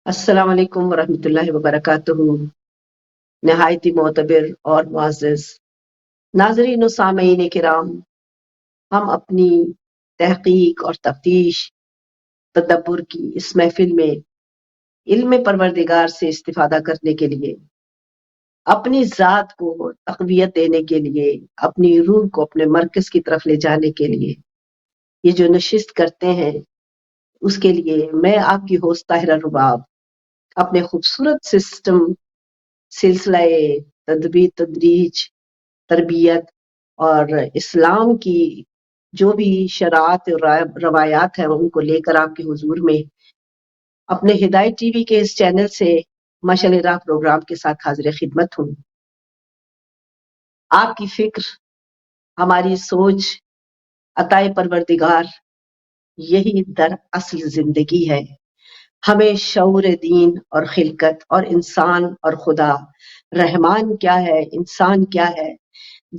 السلام علیکم ورحمۃ اللہ وبرکاتہ۔ نہایت ہی معتبر اور معزز ناظرین و سامعین کرام، ہم اپنی تحقیق اور تفتیش تدبر کی اس محفل میں علم پروردگار سے استفادہ کرنے کے لیے، اپنی ذات کو تقویت دینے کے لیے، اپنی روح کو اپنے مرکز کی طرف لے جانے کے لیے یہ جو نشست کرتے ہیں، اس کے لیے میں آپ کی ہوسٹ طاہرہ رباب اپنے خوبصورت سلسلہ تدریج، تربیت اور اسلام کی جو بھی شرائط اور روایات ہیں ان کو لے کر آپ کے حضور میں اپنے ہدایت ٹی وی کے اس چینل سے مشعل راہ پروگرام کے ساتھ حاضر خدمت ہوں۔ آپ کی فکر، ہماری سوچ، عطائے پروردگار، یہی در اصل زندگی ہے۔ ہمیں شعور دین اور خلقت اور انسان اور خدا، رحمان کیا ہے، انسان کیا ہے،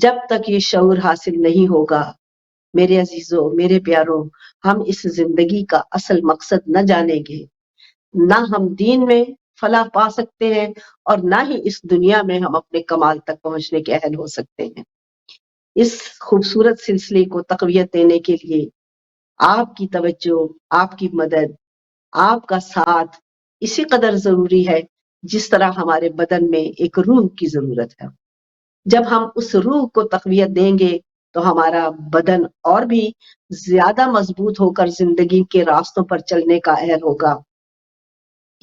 جب تک یہ شعور حاصل نہیں ہوگا میرے عزیزوں، میرے پیاروں، ہم اس زندگی کا اصل مقصد نہ جانیں گے، نہ ہم دین میں فلاح پا سکتے ہیں اور نہ ہی اس دنیا میں ہم اپنے کمال تک پہنچنے کے اہل ہو سکتے ہیں۔ اس خوبصورت سلسلے کو تقویت دینے کے لیے آپ کی توجہ، آپ کی مدد، آپ کا ساتھ اسی قدر ضروری ہے جس طرح ہمارے بدن میں ایک روح کی ضرورت ہے۔ جب ہم اس روح کو تقویت دیں گے تو ہمارا بدن اور بھی زیادہ مضبوط ہو کر زندگی کے راستوں پر چلنے کا اہل ہوگا۔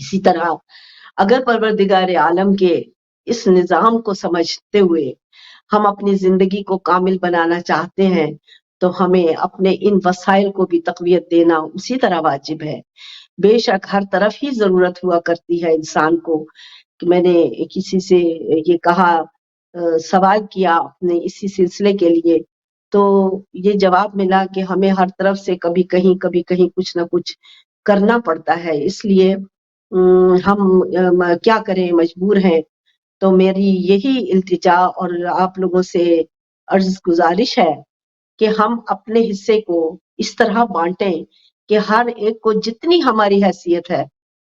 اسی طرح اگر پروردگار عالم کے اس نظام کو سمجھتے ہوئے ہم اپنی زندگی کو کامل بنانا چاہتے ہیں تو ہمیں اپنے ان وسائل کو بھی تقویت دینا اسی طرح واجب ہے۔ بے شک ہر طرف ہی ضرورت ہوا کرتی ہے انسان کو، کہ میں نے کسی سے یہ کہا، سوال کیا اپنے اسی سلسلے کے لیے، تو یہ جواب ملا کہ ہمیں ہر طرف سے کبھی کہیں کچھ نہ کچھ کرنا پڑتا ہے، اس لیے ہم کیا کریں، مجبور ہیں۔ تو میری یہی التجا اور آپ لوگوں سے عرض گزارش ہے کہ ہم اپنے حصے کو اس طرح بانٹیں کہ ہر ایک کو جتنی ہماری حیثیت ہے،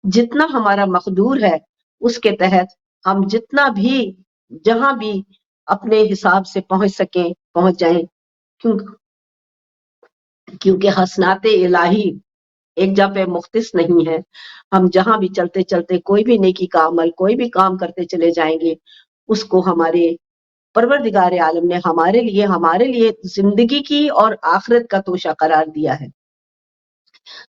جتنا ہمارا مقدور ہے، اس کے تحت ہم جتنا بھی جہاں بھی اپنے حساب سے پہنچ سکیں پہنچ جائیں، کیونکہ حسنات الہی ایک جگہ پہ مختص نہیں ہے۔ ہم جہاں بھی چلتے چلتے کوئی بھی نیکی کا عمل، کوئی بھی کام کرتے چلے جائیں گے، اس کو ہمارے پروردگار عالم نے ہمارے لیے زندگی کی اور آخرت کا توشہ قرار دیا ہے۔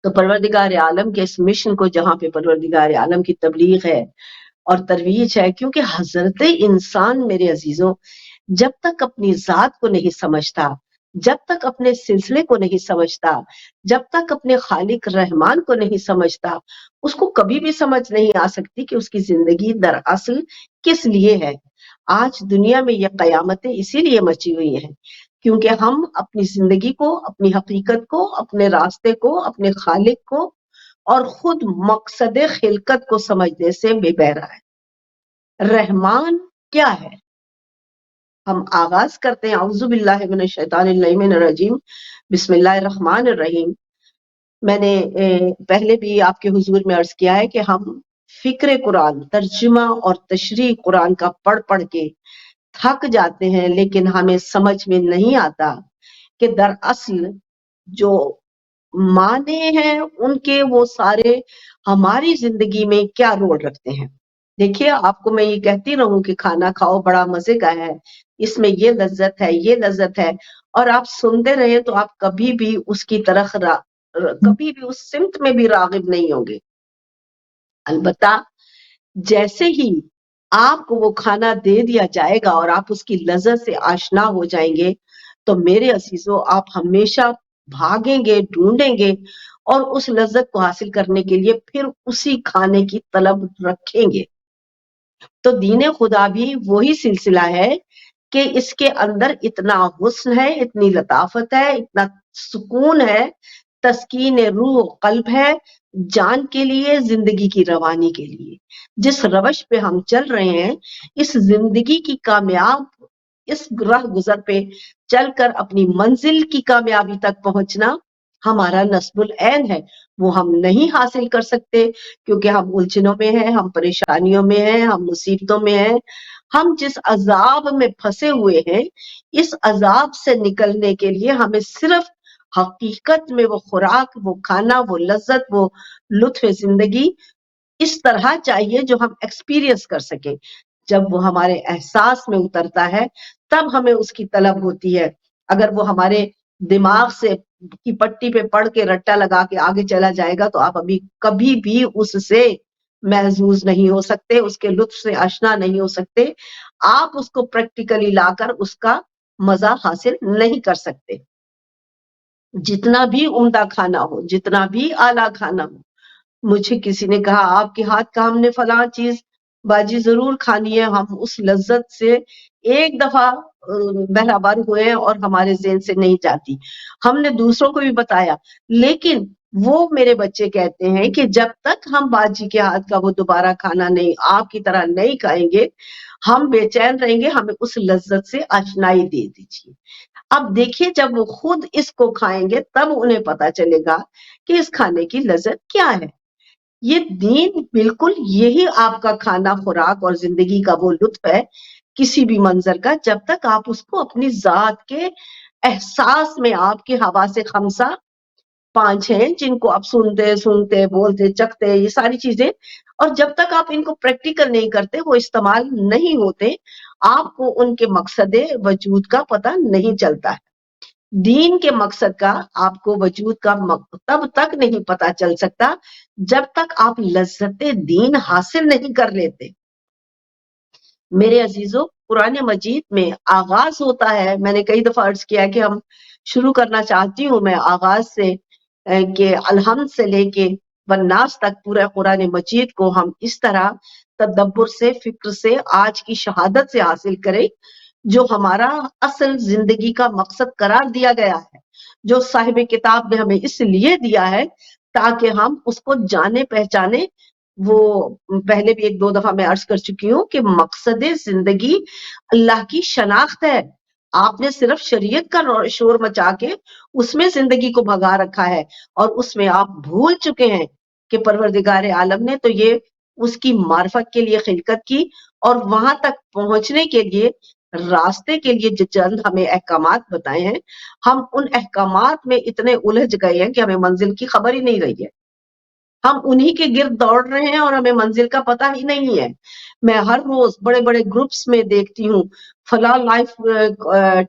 تو پروردگار عالم کے اس مشن کو، جہاں پہ پروردگار عالم کی تبلیغ ہے اور ترویج ہے، کیونکہ حضرت انسان میرے عزیزوں جب تک اپنی ذات کو نہیں سمجھتا، جب تک اپنے سلسلے کو نہیں سمجھتا، جب تک اپنے خالق رحمان کو نہیں سمجھتا، اس کو کبھی بھی سمجھ نہیں آ سکتی کہ اس کی زندگی دراصل کس لیے ہے۔ آج دنیا میں یہ قیامتیں اسی لیے مچی ہوئی ہیں کیونکہ ہم اپنی زندگی کو، اپنی حقیقت کو، اپنے راستے کو، اپنے خالق کو اور خود مقصد خلقت کو سمجھنے سے بے بہرا ہے۔ رحمان کیا ہے؟ ہم آغاز کرتے ہیں اعوذ باللہ من الشیطان اللعین الرجیم، بسم اللہ الرحمن الرحیم۔ میں نے پہلے بھی آپ کے حضور میں عرض کیا ہے کہ ہم فکر قرآن، ترجمہ اور تشریح قرآن کا پڑھ کے تھک جاتے ہیں، لیکن ہمیں سمجھ میں نہیں آتا کہ دراصل جو معنی ہیں ان کے وہ سارے ہماری زندگی میں کیا رول رکھتے ہیں۔ دیکھیے، آپ کو میں یہ کہتی رہوں کہ کھانا کھاؤ بڑا مزے کا ہے، اس میں یہ لذت ہے، یہ لذت ہے، اور آپ سنتے رہے تو آپ کبھی بھی اس کی طرف کبھی بھی اس سمت میں بھی راغب نہیں ہوں گے۔ البتہ جیسے ہی آپ کو وہ کھانا دے دیا جائے گا اور آپ اس کی لذت سے آشنا ہو جائیں گے تو میرے عزیزوں آپ ہمیشہ بھاگیں گے، ڈھونڈیں گے اور اس لذت کو حاصل کرنے کے لیے پھر اسی کھانے کی طلب رکھیں گے۔ تو دین خدا بھی وہی سلسلہ ہے کہ اس کے اندر اتنا حسن ہے، اتنی لطافت ہے، اتنا سکون ہے، تسکین روح و قلب ہے، جان کے لیے، زندگی کی روانی کے لیے۔ جس روش پہ ہم چل رہے ہیں، اس زندگی کی کامیاب اس راہ گزر پہ چل کر اپنی منزل کی کامیابی تک پہنچنا ہمارا نصب العین ہے، وہ ہم نہیں حاصل کر سکتے کیونکہ ہم الجھنوں میں ہیں، ہم پریشانیوں میں ہیں، ہم مصیبتوں میں ہیں، ہم جس عذاب میں پھنسے ہوئے ہیں، اس عذاب سے نکلنے کے لیے ہمیں صرف حقیقت میں وہ خوراک، وہ کھانا، وہ لذت، وہ لطف زندگی اس طرح چاہیے جو ہم ایکسپیرینس کر سکیں۔ جب وہ ہمارے احساس میں اترتا ہے تب ہمیں اس کی طلب ہوتی ہے۔ اگر وہ ہمارے دماغ سے کی پٹی پہ پڑھ کے رٹا لگا کے آگے چلا جائے گا تو آپ ابھی کبھی بھی اس سے محظوظ نہیں ہو سکتے، اس کے لطف سے آشنا نہیں ہو سکتے، آپ اس کو پریکٹیکلی لا کر اس کا مزہ حاصل نہیں کر سکتے۔ جتنا بھی عمدہ کھانا ہو، جتنا بھی اعلیٰ کھانا ہو، مجھے کسی نے کہا آپ کے ہاتھ کا ہم نے فلاں چیز باجی ضرور کھانی ہے، ہم اس لذت سے ایک دفعہ بہرابر ہوئے ہیں اور ہمارے ذہن سے نہیں جاتی، ہم نے دوسروں کو بھی بتایا، لیکن وہ میرے بچے کہتے ہیں کہ جب تک ہم باجی کے ہاتھ کا وہ دوبارہ کھانا نہیں آپ کی طرح نہیں کھائیں گے ہم بے چین رہیں گے، ہمیں اس لذت سے آشنائی دے دیجیے۔ اب دیکھیے جب وہ خود اس کو کھائیں گے تب انہیں پتا چلے گا کہ اس کھانے کی لذت کیا ہے۔ یہ دین بالکل یہی آپ کا کھانا خوراک اور زندگی کا وہ لطف ہے کسی بھی منظر کا، جب تک آپ اس کو اپنی ذات کے احساس میں، آپ کے حواس خمسہ پانچ ہیں جن کو آپ سنتے بولتے چکھتے یہ ساری چیزیں، اور جب تک آپ ان کو پریکٹیکل نہیں کرتے وہ استعمال نہیں ہوتے آپ کو ان کے مقصد وجود کا پتہ نہیں چلتا ہے۔ دین کے مقصد کا آپ کو وجود کا تب تک نہیں پتا چل سکتا جب تک آپ لذت دین حاصل نہیں کر لیتے۔ میرے عزیزوں قرآن مجید میں آغاز ہوتا ہے، میں نے کئی دفعہ عرض کیا کہ ہم شروع کرنا چاہتی ہوں میں آغاز سے کہ الحمد سے لے کے والناس تک پورا قرآن مجید کو ہم اس طرح تدبر سے، فکر سے، آج کی شہادت سے حاصل کریں جو ہمارا اصل زندگی کا مقصد قرار دیا گیا ہے، جو صاحب کتاب نے ہمیں اس لیے دیا ہے تاکہ ہم اس کو جانے پہچانے۔ وہ پہلے بھی ایک دو دفعہ میں عرض کر چکی ہوں کہ مقصد زندگی اللہ کی شناخت ہے۔ آپ نے صرف شریعت کا شور مچا کے اس میں زندگی کو بھگا رکھا ہے اور اس میں آپ بھول چکے ہیں کہ پروردگار عالم نے تو یہ اس کی معرفت کے لیے خلقت کی اور وہاں تک پہنچنے کے لیے راستے کے لیے جو چند ہمیں احکامات بتائے ہیں، ہم ان احکامات میں اتنے الجھ گئے ہیں کہ ہمیں منزل کی خبر ہی نہیں رہی ہے، ہم انہی کے گرد دوڑ رہے ہیں اور ہمیں منزل کا پتہ ہی نہیں ہے۔ میں ہر روز بڑے بڑے گروپس میں دیکھتی ہوں فلاں لائف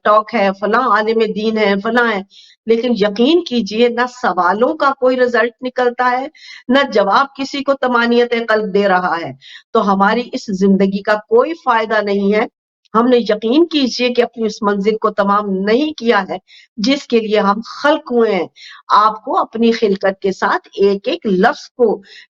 ٹاک ہے، فلاں عالم دین ہے، فلاں ہے، لیکن یقین کیجئے نہ سوالوں کا کوئی رزلٹ نکلتا ہے، نہ جواب کسی کو طمانینت قلب دے رہا ہے، تو ہماری اس زندگی کا کوئی فائدہ نہیں ہے۔ ہم نے یقین کیجئے کہ اپنی اس منزل کو تمام نہیں کیا ہے جس کے لیے ہم خلق ہوئے ہیں۔ آپ کو اپنی خلقت کے ساتھ ایک ایک لفظ کو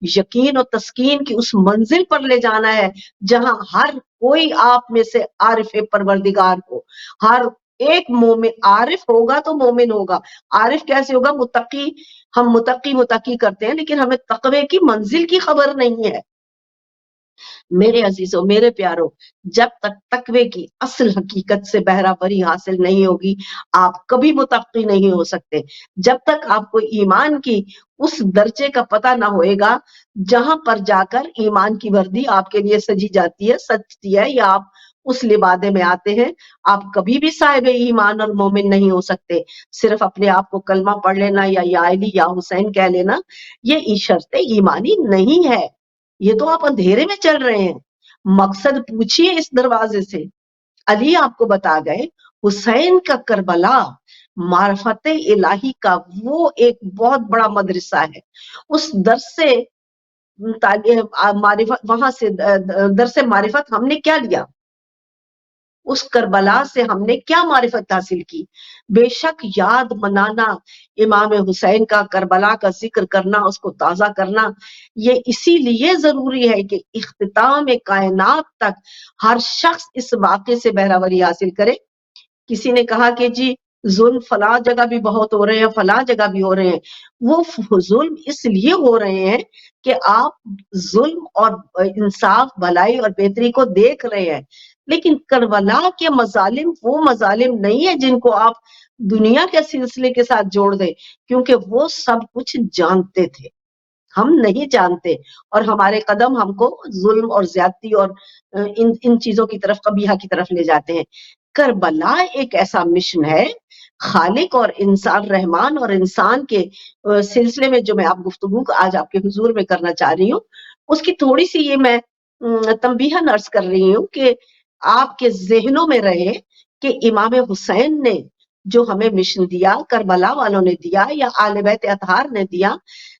یقین اور تسکین کی اس منزل پر لے جانا ہے جہاں ہر کوئی آپ میں سے عارف پروردگار کو، ہر ایک مومن عارف ہوگا تو مومن ہوگا۔ عارف کیسے ہوگا؟ متقی، ہم متقی کرتے ہیں لیکن ہمیں تقوی کی منزل کی خبر نہیں ہے۔ میرے عزیزوں، میرے پیاروں، جب تک تقوی کی اصل حقیقت سے بہرہ بری حاصل نہیں ہوگی آپ کبھی متقی نہیں ہو سکتے۔ جب تک آپ کو ایمان کی اس درجے کا پتہ نہ ہوئے گا جہاں پر جا کر ایمان کی وردی آپ کے لیے سجی جاتی ہے، سجتی ہے، یا آپ اس لبادے میں آتے ہیں، آپ کبھی بھی صاحب ایمان اور مومن نہیں ہو سکتے۔ صرف اپنے آپ کو کلمہ پڑھ لینا یا علی یا حسین کہہ لینا یہ شرط ایمانی نہیں ہے، یہ تو آپ اندھیرے میں چل رہے ہیں۔ مقصد پوچھیے اس دروازے سے، علی آپ کو بتا گئے، حسین کا کربلا معرفت الہی کا وہ ایک بہت بڑا مدرسہ ہے، اس درس سے معرفت وہاں سے درس معرفت ہم نے کیا لیا؟ اس کربلا سے ہم نے کیا معرفت حاصل کی؟ بے شک یاد منانا امام حسین کا، کربلا کا ذکر کرنا، اس کو تازہ کرنا، یہ اسی لیے ضروری ہے کہ اختتام کائنات تک ہر شخص اس واقعے سے بہراوری حاصل کرے۔ کسی نے کہا کہ جی ظلم فلاں جگہ بھی بہت ہو رہے ہیں، فلاں جگہ بھی ہو رہے ہیں۔ وہ ظلم اس لیے ہو رہے ہیں کہ آپ ظلم اور انصاف، بھلائی اور بہتری کو دیکھ رہے ہیں، لیکن کربلا کے مظالم وہ مظالم نہیں ہیں جن کو آپ دنیا کے سلسلے کے ساتھ جوڑ دیں، کیونکہ وہ سب کچھ جانتے تھے، ہم نہیں جانتے، اور ہمارے قدم ہم کو ظلم اور زیادتی اور ان چیزوں کی طرف، قبیحہ کی طرف لے جاتے ہیں۔ کربلا ایک ایسا مشن ہے، خالق اور انسان، رحمان اور انسان کے سلسلے میں جو میں آپ گفتگو آج آپ کے حضور میں کرنا چاہ رہی ہوں، اس کی تھوڑی سی یہ میں تنبیہاً عرض کر رہی ہوں کہ آپ کے ذہنوں میں رہے کہ امام حسین نے جو ہمیں مشن دیا، کربلا والوں نے دیا، یا آل بیت اطہار نے دیا،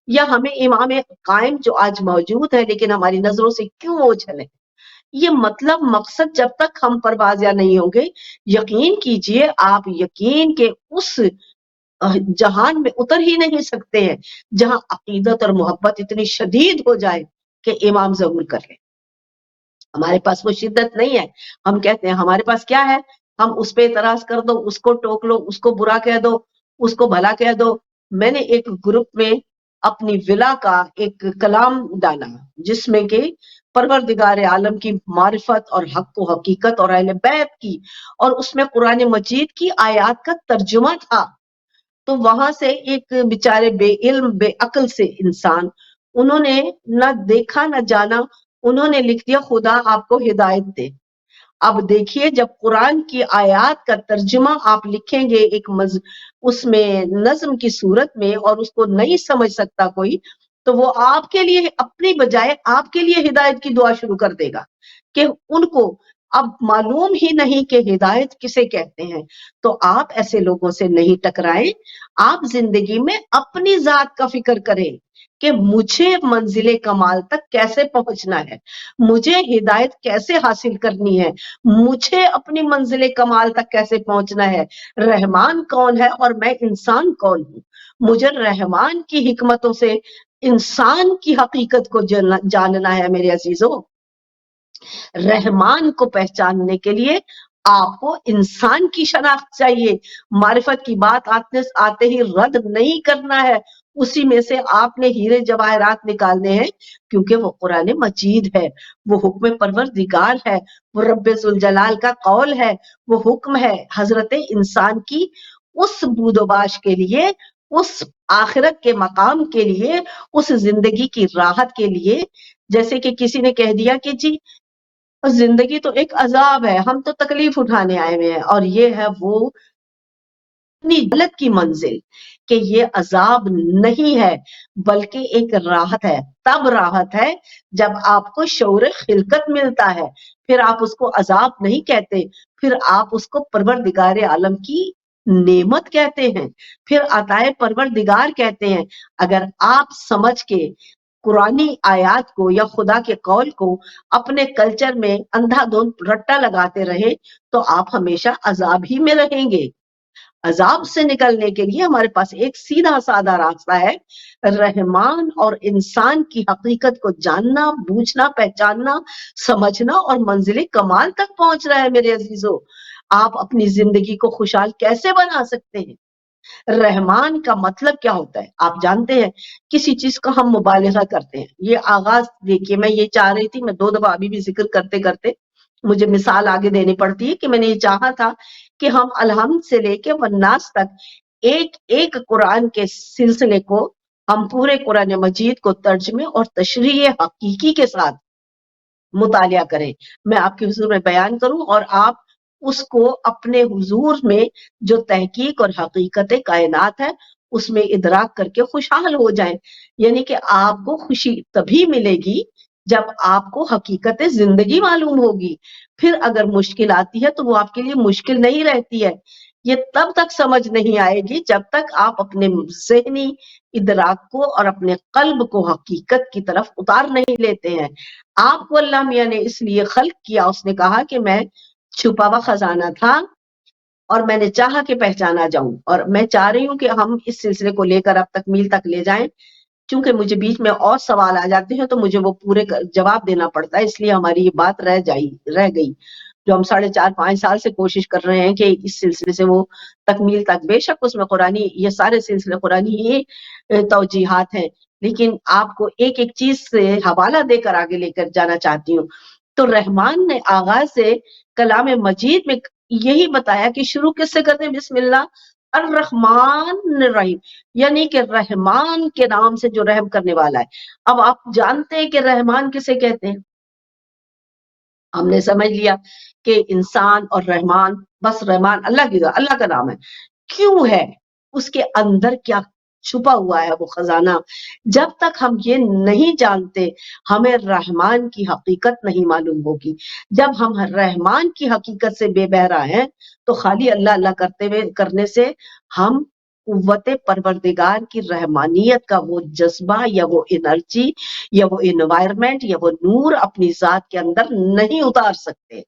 یا ہمیں امام قائم جو آج موجود ہے لیکن ہماری نظروں سے کیوں اوجھل ہے، یہ مطلب مقصد جب تک ہم پر واضح نہیں ہوں گے، یقین کیجئے آپ یقین کے اس جہان میں اتر ہی نہیں سکتے ہیں جہاں عقیدت اور محبت اتنی شدید ہو جائے کہ امام ظہور کر لے۔ ہمارے پاس وہ شدت نہیں ہے، ہم کہتے ہیں ہمارے پاس کیا ہے، ہم اس پہ اعتراض کر دو، اس کو ٹوک لو، اس کو برا کہہ دو، اس کو بھلا کہہ دو۔ میں نے ایک گروپ میں اپنی ولا کا ایک کلام ڈالا جس میں کہ پروردگار عالم کی معرفت اور حق و حقیقت اور اہل بیت کی، اور اس میں قرآن مجید کی آیات کا ترجمہ تھا۔ تو وہاں سے ایک بیچارے بے علم بے عقل سے انسان، انہوں نے نہ دیکھا نہ جانا، انہوں نے لکھ دیا خدا آپ کو ہدایت دے۔ اب دیکھیے جب قرآن کی آیات کا ترجمہ آپ لکھیں گے ایک اس میں نظم کی صورت میں، اور اس کو نہیں سمجھ سکتا کوئی، تو وہ آپ کے لیے اپنی بجائے آپ کے لیے ہدایت کی دعا شروع کر دے گا کہ ان کو اب معلوم ہی نہیں کہ ہدایت کسے کہتے ہیں۔ تو آپ ایسے لوگوں سے نہیں ٹکرائیں، آپ زندگی میں اپنی ذات کا فکر کریں کہ مجھے منزل کمال تک کیسے پہنچنا ہے، مجھے ہدایت کیسے حاصل کرنی ہے، مجھے اپنی منزل کمال تک کیسے پہنچنا ہے، رحمان کون ہے اور میں انسان کون ہوں، مجھے رحمان کی حکمتوں سے انسان کی حقیقت کو جاننا ہے۔ میرے عزیزوں، رحمان کو پہچاننے کے لیے آپ کو انسان کی شناخت چاہیے، معرفت کی بات آتے ہی رد نہیں کرنا ہے، اسی میں سے آپ نے ہیرے جواہرات نکالنے ہیں، کیونکہ وہ قرآن مجید ہے، وہ حکم پروردگار ہے، وہ رب ذوالجلال کا قول ہے، وہ حکم ہے حضرت انسان کی اس بود و باش کے لیے، اس آخرت کے مقام کے لیے، اس زندگی کی راحت کے لیے۔ جیسے کہ کسی نے کہہ دیا کہ جی زندگی تو ایک عذاب ہے، ہم تو تکلیف اٹھانے آئے ہوئے ہیں، اور یہ ہے وہ اپنی غلط کی منزل کہ یہ عذاب نہیں ہے بلکہ ایک راحت ہے۔ تب راحت ہے جب آپ کو شعور خلقت ملتا ہے، پھر آپ اس کو عذاب نہیں کہتے، پھر آپ اس کو پروردگار عالم کی نعمت کہتے ہیں، پھر عطائے پروردگار کہتے ہیں۔ اگر آپ سمجھ کے قرآنی آیات کو یا خدا کے قول کو اپنے کلچر میں اندھا دھند رٹا لگاتے رہے تو آپ ہمیشہ عذاب ہی میں رہیں گے۔ عذاب سے نکلنے کے لیے ہمارے پاس ایک سیدھا سادہ راستہ ہے، رحمان اور انسان کی حقیقت کو جاننا، بوجھنا، پہچاننا، سمجھنا، اور منزل کمال تک پہنچنا ہے۔ میرے عزیزو، آپ اپنی زندگی کو خوشحال کیسے بنا سکتے ہیں؟ رحمان کا مطلب کیا ہوتا ہے آپ جانتے ہیں؟ کسی چیز کا ہم مبالغہ کرتے ہیں۔ یہ آغاز دیکھیے، میں یہ چاہ رہی تھی، میں 2 دفعہ ابھی بھی ذکر کرتے کرتے مجھے مثال آگے دینی پڑتی ہے کہ میں نے یہ چاہا تھا کہ ہم الحمد سے لے کے والناس تک ایک ایک قرآن کے سلسلے کو، ہم پورے قرآن مجید کو ترجمے اور تشریح حقیقی کے ساتھ مطالعہ کریں، میں آپ کے حضور میں بیان کروں، اور آپ اس کو اپنے حضور میں جو تحقیق اور حقیقت کائنات ہے اس میں ادراک کر کے خوشحال ہو جائیں۔ یعنی کہ آپ کو خوشی تبھی ملے گی جب آپ کو حقیقت زندگی معلوم ہوگی، پھر اگر مشکل آتی ہے تو وہ آپ کے لیے مشکل نہیں رہتی ہے، یہ تب تک سمجھ نہیں آئے گی جب تک آپ اپنے ذہنی ادراک کو اور اپنے قلب کو حقیقت کی طرف اتار نہیں لیتے ہیں. آپ کو اللہ میاں نے اس لیے خلق کیا، اس نے کہا کہ میں چھپا ہوا خزانہ تھا اور میں نے چاہا کہ پہچانا جاؤں، اور میں چاہ رہی ہوں کہ ہم اس سلسلے کو لے کر اب تکمیل تک لے جائیں. چونکہ مجھے بیچ میں اور سوال آ جاتے ہیں تو مجھے وہ پورے جواب دینا پڑتا ہے، اس لیے ہماری یہ بات رہ گئی جو ہم 4.5-5 سال سے کوشش کر رہے ہیں کہ اس سلسلے سے وہ تکمیل تک. بے شک اس میں قرآنی، یہ سارے سلسلے قرآنی ہی توجیحات ہیں، لیکن آپ کو ایک ایک چیز سے حوالہ دے کر آگے لے کر جانا چاہتی ہوں. تو رحمان نے آغاز سے کلام مجید میں یہی بتایا کہ شروع کس سے کرتے ہیں؟ بسم اللہ الرحمن الرحیم، یعنی کہ رحمان کے نام سے جو رحم کرنے والا ہے. اب آپ جانتے ہیں کہ رحمان کسے کہتے ہیں؟ ہم نے سمجھ لیا کہ انسان اور رحمان، بس رحمان اللہ کا نام ہے. کیوں ہے؟ اس کے اندر کیا چھپا ہوا ہے وہ خزانہ. جب تک ہم یہ نہیں جانتے ہمیں رحمان کی حقیقت نہیں معلوم ہوگی. جب ہم رحمان کی حقیقت سے بے بہرا ہیں تو خالی اللہ اللہ کرنے سے ہم قوت پروردگار کی رحمانیت کا وہ جذبہ یا وہ انرجی یا وہ انوائرمنٹ یا وہ نور اپنی ذات کے اندر نہیں اتار سکتے.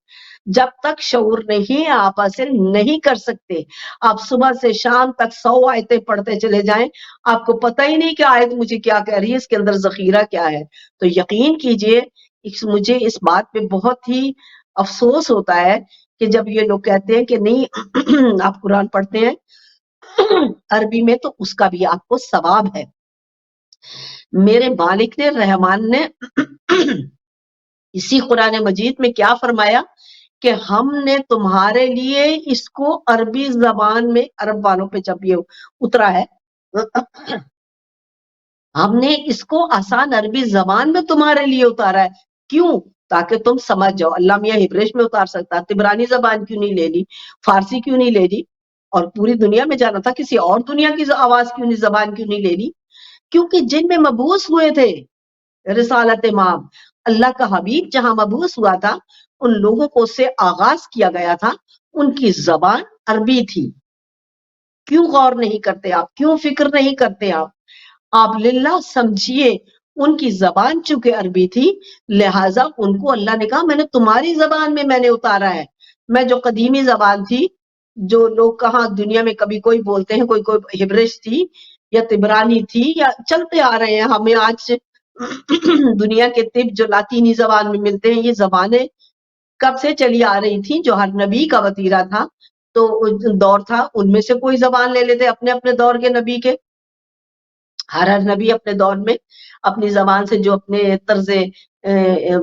جب تک شعور نہیں آپ حاصل نہیں کر سکتے. آپ صبح سے شام تک 100 آیتیں پڑھتے چلے جائیں، آپ کو پتہ ہی نہیں کہ آیت مجھے کیا کہہ رہی ہے، اس کے اندر ذخیرہ کیا ہے. تو یقین کیجئے مجھے اس بات پہ بہت ہی افسوس ہوتا ہے کہ جب یہ لوگ کہتے ہیں کہ نہیں آپ قرآن پڑھتے ہیں عربی میں تو اس کا بھی آپ کو ثواب ہے. میرے مالک نے رحمان نے اسی قرآن مجید میں کیا فرمایا کہ ہم نے تمہارے لیے اس کو عربی زبان میں، عرب والوں پہ جب یہ اترا ہے ہم نے اس کو آسان عربی زبان میں تمہارے لیے اتارا ہے. کیوں؟ تاکہ تم سمجھ جاؤ. اللہ میاں ہبریش میں اتار سکتا، تبرانی زبان کیوں نہیں لے لی، فارسی کیوں نہیں لے لی، اور پوری دنیا میں جانا تھا کسی اور دنیا کی آواز کیوں نہیں، زبان کیوں نہیں لے لی؟ کیونکہ جن میں مبعوث ہوئے تھے رسالت امام، اللہ کا حبیب جہاں مبعوث ہوا تھا ان لوگوں کو اس سے آغاز کیا گیا تھا، ان کی زبان عربی تھی. کیوں غور نہیں کرتے آپ؟ کیوں فکر نہیں کرتے آپ للہ سمجھیے ان کی زبان چونکہ عربی تھی لہٰذا ان کو اللہ نے کہا میں نے تمہاری زبان میں نے اتارا ہے. میں جو قدیمی زبان تھی، جو لوگ کہاں دنیا میں کبھی کوئی بولتے ہیں، کوئی ہبرش تھی یا تبرانی تھی یا چلتے آ رہے ہیں، ہمیں آج دنیا کے طب جو لاطینی زبان میں ملتے ہیں، یہ زبانیں کب سے چلی آ رہی تھی جو ہر نبی کا وتیرہ تھا. تو دور تھا ان میں سے کوئی زبان لے لیتے اپنے اپنے دور کے نبی کے، ہر نبی اپنے دور میں اپنی زبان سے جو اپنے طرز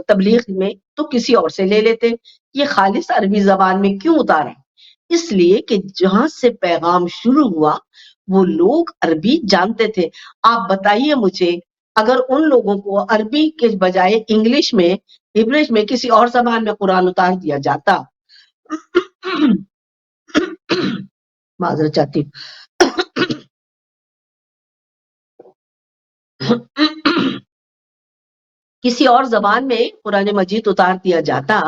تبلیغ میں تو کسی اور سے لے لیتے. یہ خالص عربی زبان میں کیوں اتارا؟ اس لیے کہ جہاں سے پیغام شروع ہوا وہ لوگ عربی جانتے تھے. آپ بتائیے مجھے اگر ان لوگوں کو عربی کے بجائے انگلش میں، ہبریش میں، کسی اور زبان میں قرآن اتار دیا جاتا معذرت چاہتی کسی اور زبان میں قرآن مجید اتار دیا جاتا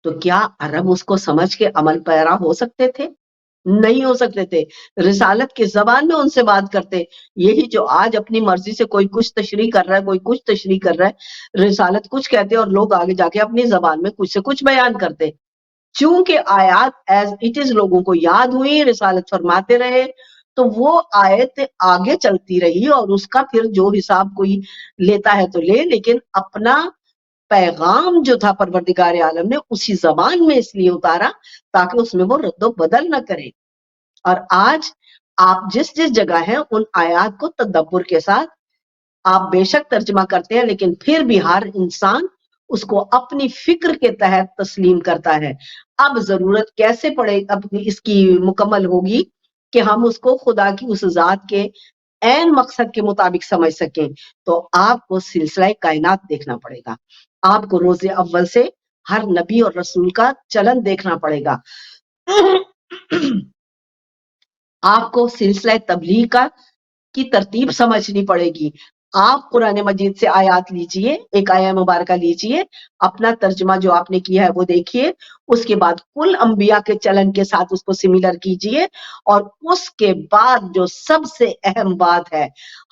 تو کیا عرب اس کو سمجھ کے عمل پیرا ہو سکتے تھے؟ نہیں ہو سکتے تھے. رسالت کی زبان میں ان سے بات کرتے. یہی جو آج اپنی مرضی سے کوئی کچھ تشریح کر رہا ہے، کوئی کچھ تشریح کر رہا ہے، رسالت کچھ کہتے اور لوگ آگے جا کے اپنی زبان میں کچھ سے کچھ بیان کرتے. چونکہ آیات ایز اٹ از لوگوں کو یاد ہوئی، رسالت فرماتے رہے تو وہ آیت آگے چلتی رہی اور اس کا پھر جو حساب کوئی لیتا ہے تو لے، لیکن اپنا پیغام جو تھا پروردگار عالم نے اسی زبان میں اس لیے اتارا تاکہ اس میں وہ رد و بدل نہ کرے. اور آج آپ جس جگہ ہیں ان آیات کو تدبر کے ساتھ آپ بے شک ترجمہ کرتے ہیں، لیکن پھر بھی ہر انسان اس کو اپنی فکر کے تحت تسلیم کرتا ہے. اب ضرورت کیسے پڑے اب اس کی مکمل ہوگی کہ ہم اس کو خدا کی اس ذات کے عین مقصد کے مطابق سمجھ سکیں. تو آپ کو سلسلہ کائنات دیکھنا پڑے گا، آپ کو روز اول سے ہر نبی اور رسول کا چلن دیکھنا پڑے گا، آپ کو سلسلہ تبلیغ کی ترتیب سمجھنی پڑے گی، آپ قرآن مجید سے آیات لیجئے، ایک آیہ مبارکہ لیجئے، اپنا ترجمہ جو آپ نے کیا ہے وہ دیکھیے، اس کے بعد کل انبیاء کے چلن کے ساتھ اس کو سملر کیجئے، اور اس کے بعد جو سب سے اہم بات ہے،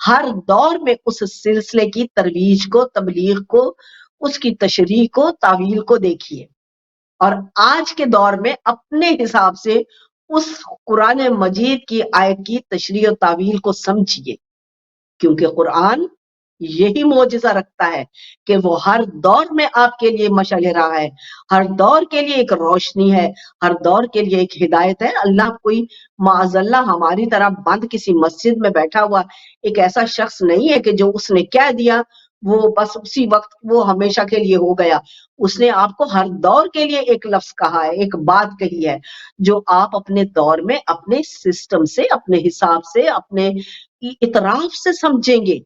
ہر دور میں اس سلسلے کی ترویج کو، تبلیغ کو، اس کی تشریح کو، تعویل کو دیکھیے، اور آج کے دور میں اپنے حساب سے اس قرآن مجید کی آیت کی تشریح و تعویل کو سمجھیے، کیونکہ قرآن یہی معجزہ رکھتا ہے کہ وہ ہر دور میں آپ کے لیے مشعل راہ ہے، ہر دور کے لیے ایک روشنی ہے، ہر دور کے لیے ایک ہدایت ہے۔ اللہ کوئی معاذ اللہ ہماری طرح بند کسی مسجد میں بیٹھا ہوا ایک ایسا شخص نہیں ہے کہ جو اس نے کہہ دیا وہ بس اسی وقت وہ ہمیشہ کے لیے ہو گیا۔ اس نے آپ کو ہر دور کے لیے ایک لفظ کہا ہے، ایک بات کہی ہے، جو آپ اپنے دور میں اپنے سسٹم سے، اپنے حساب سے، اپنے اطراف سے سمجھیں گے،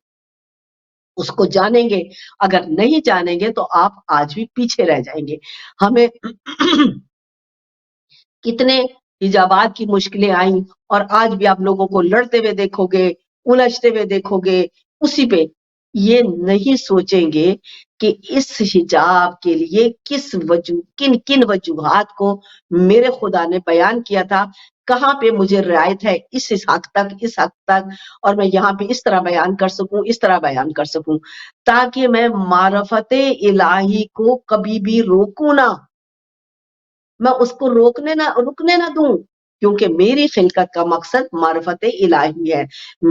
اس کو جانیں گے۔ اگر نہیں جانیں گے تو آپ آج بھی پیچھے رہ جائیں گے۔ ہمیں کتنے حجابات کی مشکلیں آئیں، اور آج بھی آپ لوگوں کو لڑتے ہوئے دیکھو گے، الجھتے ہوئے دیکھو گے اسی پہ۔ یہ نہیں سوچیں گے کہ اس حجاب کے لیے کن کن وجوہات کو میرے خدا نے بیان کیا تھا، کہاں پہ مجھے رعایت ہے اس حد تک، اس حد تک، اور میں یہاں پہ اس طرح بیان کر سکوں، اس طرح بیان کر سکوں، تاکہ میں معرفت الہی کو کبھی بھی روکوں نہ، میں اس کو رکنے نہ دوں، کیونکہ میری خلقت کا مقصد معرفت الہی ہے،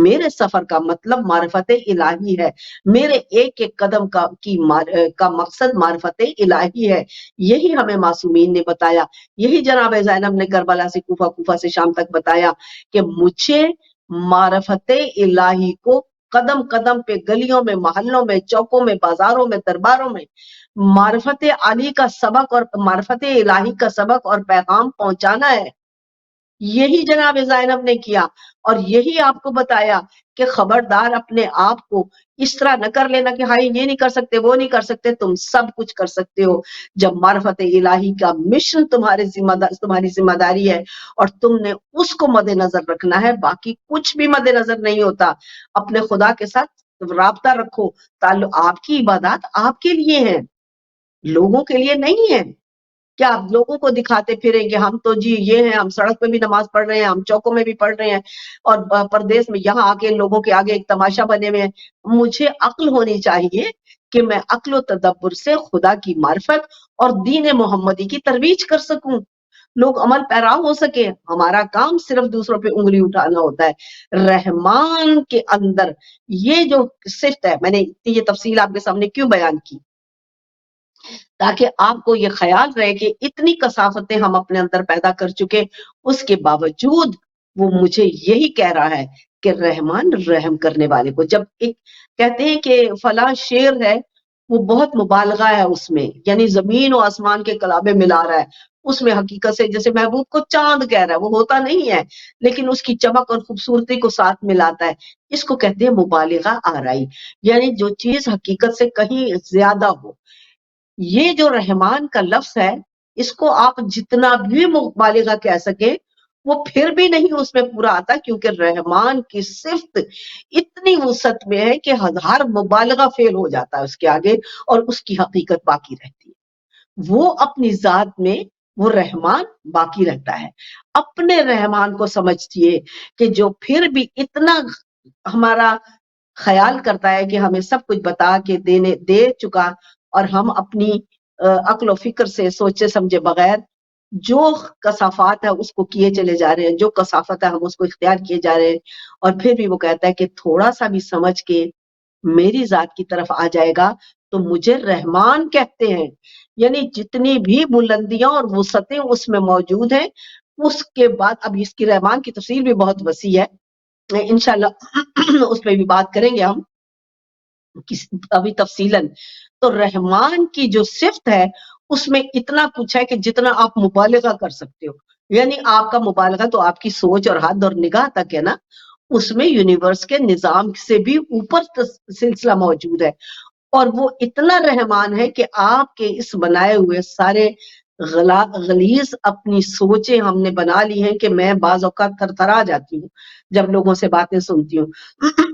میرے سفر کا مطلب معرفت الہی ہے، میرے ایک ایک قدم کا مقصد معرفت الہی ہے۔ یہی ہمیں معصومین نے بتایا، یہی جناب زینب نے کربلا سے کوفہ، کوفہ سے شام تک بتایا کہ مجھے معرفت الہی کو قدم قدم پہ، گلیوں میں، محلوں میں، چوکوں میں، بازاروں میں، درباروں میں معرفت علی کا سبق اور معرفت الہی کا سبق اور پیغام پہنچانا ہے۔ یہی جناب زینب نے کیا، اور یہی آپ کو بتایا کہ خبردار اپنے آپ کو اس طرح نہ کر لینا کہ ہائی یہ نہیں کر سکتے، وہ نہیں کر سکتے، تم سب کچھ کر سکتے ہو جب معرفت الہی کا مشن تمہاری ذمہ داری ہے، اور تم نے اس کو مد نظر رکھنا ہے، باقی کچھ بھی مد نظر نہیں ہوتا۔ اپنے خدا کے ساتھ رابطہ رکھو، تعلق، آپ کی عبادات آپ کے لیے ہیں، لوگوں کے لیے نہیں ہے۔ کیا آپ لوگوں کو دکھاتے پھریں کہ ہم تو جی یہ ہیں، ہم سڑک پہ بھی نماز پڑھ رہے ہیں، ہم چوکوں میں بھی پڑھ رہے ہیں، اور پردیس میں یہاں آ کے لوگوں کے آگے ایک تماشا بنے ہوئے ہیں۔ مجھے عقل ہونی چاہیے کہ میں عقل و تدبر سے خدا کی معرفت اور دین محمدی کی ترویج کر سکوں، لوگ عمل پیرا ہو سکے۔ ہمارا کام صرف دوسروں پہ انگلی اٹھانا ہوتا ہے۔ رحمان کے اندر یہ جو صفت ہے، میں نے یہ تفصیل آپ کے سامنے کیوں بیان کی، تاکہ آپ کو یہ خیال رہے کہ اتنی کثافتیں ہم اپنے اندر پیدا کر چکے، اس کے باوجود وہ مجھے یہی کہہ رہا ہے کہ رحمان رحم کرنے والے کو، جب ایک کہتے ہیں کہ فلاں شعر ہے وہ بہت مبالغہ ہے اس میں، یعنی زمین و آسمان کے کلابے ملا رہا ہے اس میں، حقیقت سے جیسے محبوب کو چاند کہہ رہا ہے، وہ ہوتا نہیں ہے لیکن اس کی چمک اور خوبصورتی کو ساتھ ملاتا ہے، اس کو کہتے ہیں مبالغہ آرائی، یعنی جو چیز حقیقت سے کہیں زیادہ ہو۔ یہ جو رحمان کا لفظ ہے، اس کو آپ جتنا بھی مبالغہ کہہ سکیں وہ پھر بھی نہیں اس میں پورا آتا، کیونکہ رحمان کی صفت اتنی وسعت میں ہے کہ ہر مبالغہ فیل ہو جاتا ہے اس کے آگے، اور اس کی حقیقت باقی رہتی ہے۔ وہ اپنی ذات میں وہ رحمان باقی رہتا ہے۔ اپنے رحمان کو سمجھتیے کہ جو پھر بھی اتنا ہمارا خیال کرتا ہے کہ ہمیں سب کچھ بتا کے دے چکا، اور ہم اپنی عقل و فکر سے سوچے سمجھے بغیر جو کثافات ہے اس کو کیے چلے جا رہے ہیں، جو کثافت ہے ہم اس کو اختیار کیے جا رہے ہیں، اور پھر بھی وہ کہتا ہے کہ تھوڑا سا بھی سمجھ کے میری ذات کی طرف آ جائے گا تو مجھے رحمان کہتے ہیں، یعنی جتنی بھی بلندیاں اور وسعتیں اس میں موجود ہیں۔ اس کے بعد اب اس کی رحمان کی تفسیر بھی بہت وسیع ہے، انشاءاللہ اس پہ بھی بات کریں گے ہم ابھی تفصیلاً۔ تو رحمان کی جو صفت ہے اس میں اتنا کچھ ہے کہ جتنا آپ مبالغہ کر سکتے ہو، یعنی آپ کا مبالغہ تو آپ کی سوچ اور حد اور نگاہ تک ہے نا، اس میں یونیورس کے نظام سے بھی اوپر سلسلہ موجود ہے، اور وہ اتنا رحمان ہے کہ آپ کے اس بنائے ہوئے سارے غلیظ اپنی سوچیں ہم نے بنا لی ہیں کہ میں بعض اوقات تھرتھرا جاتی ہوں جب لوگوں سے باتیں سنتی ہوں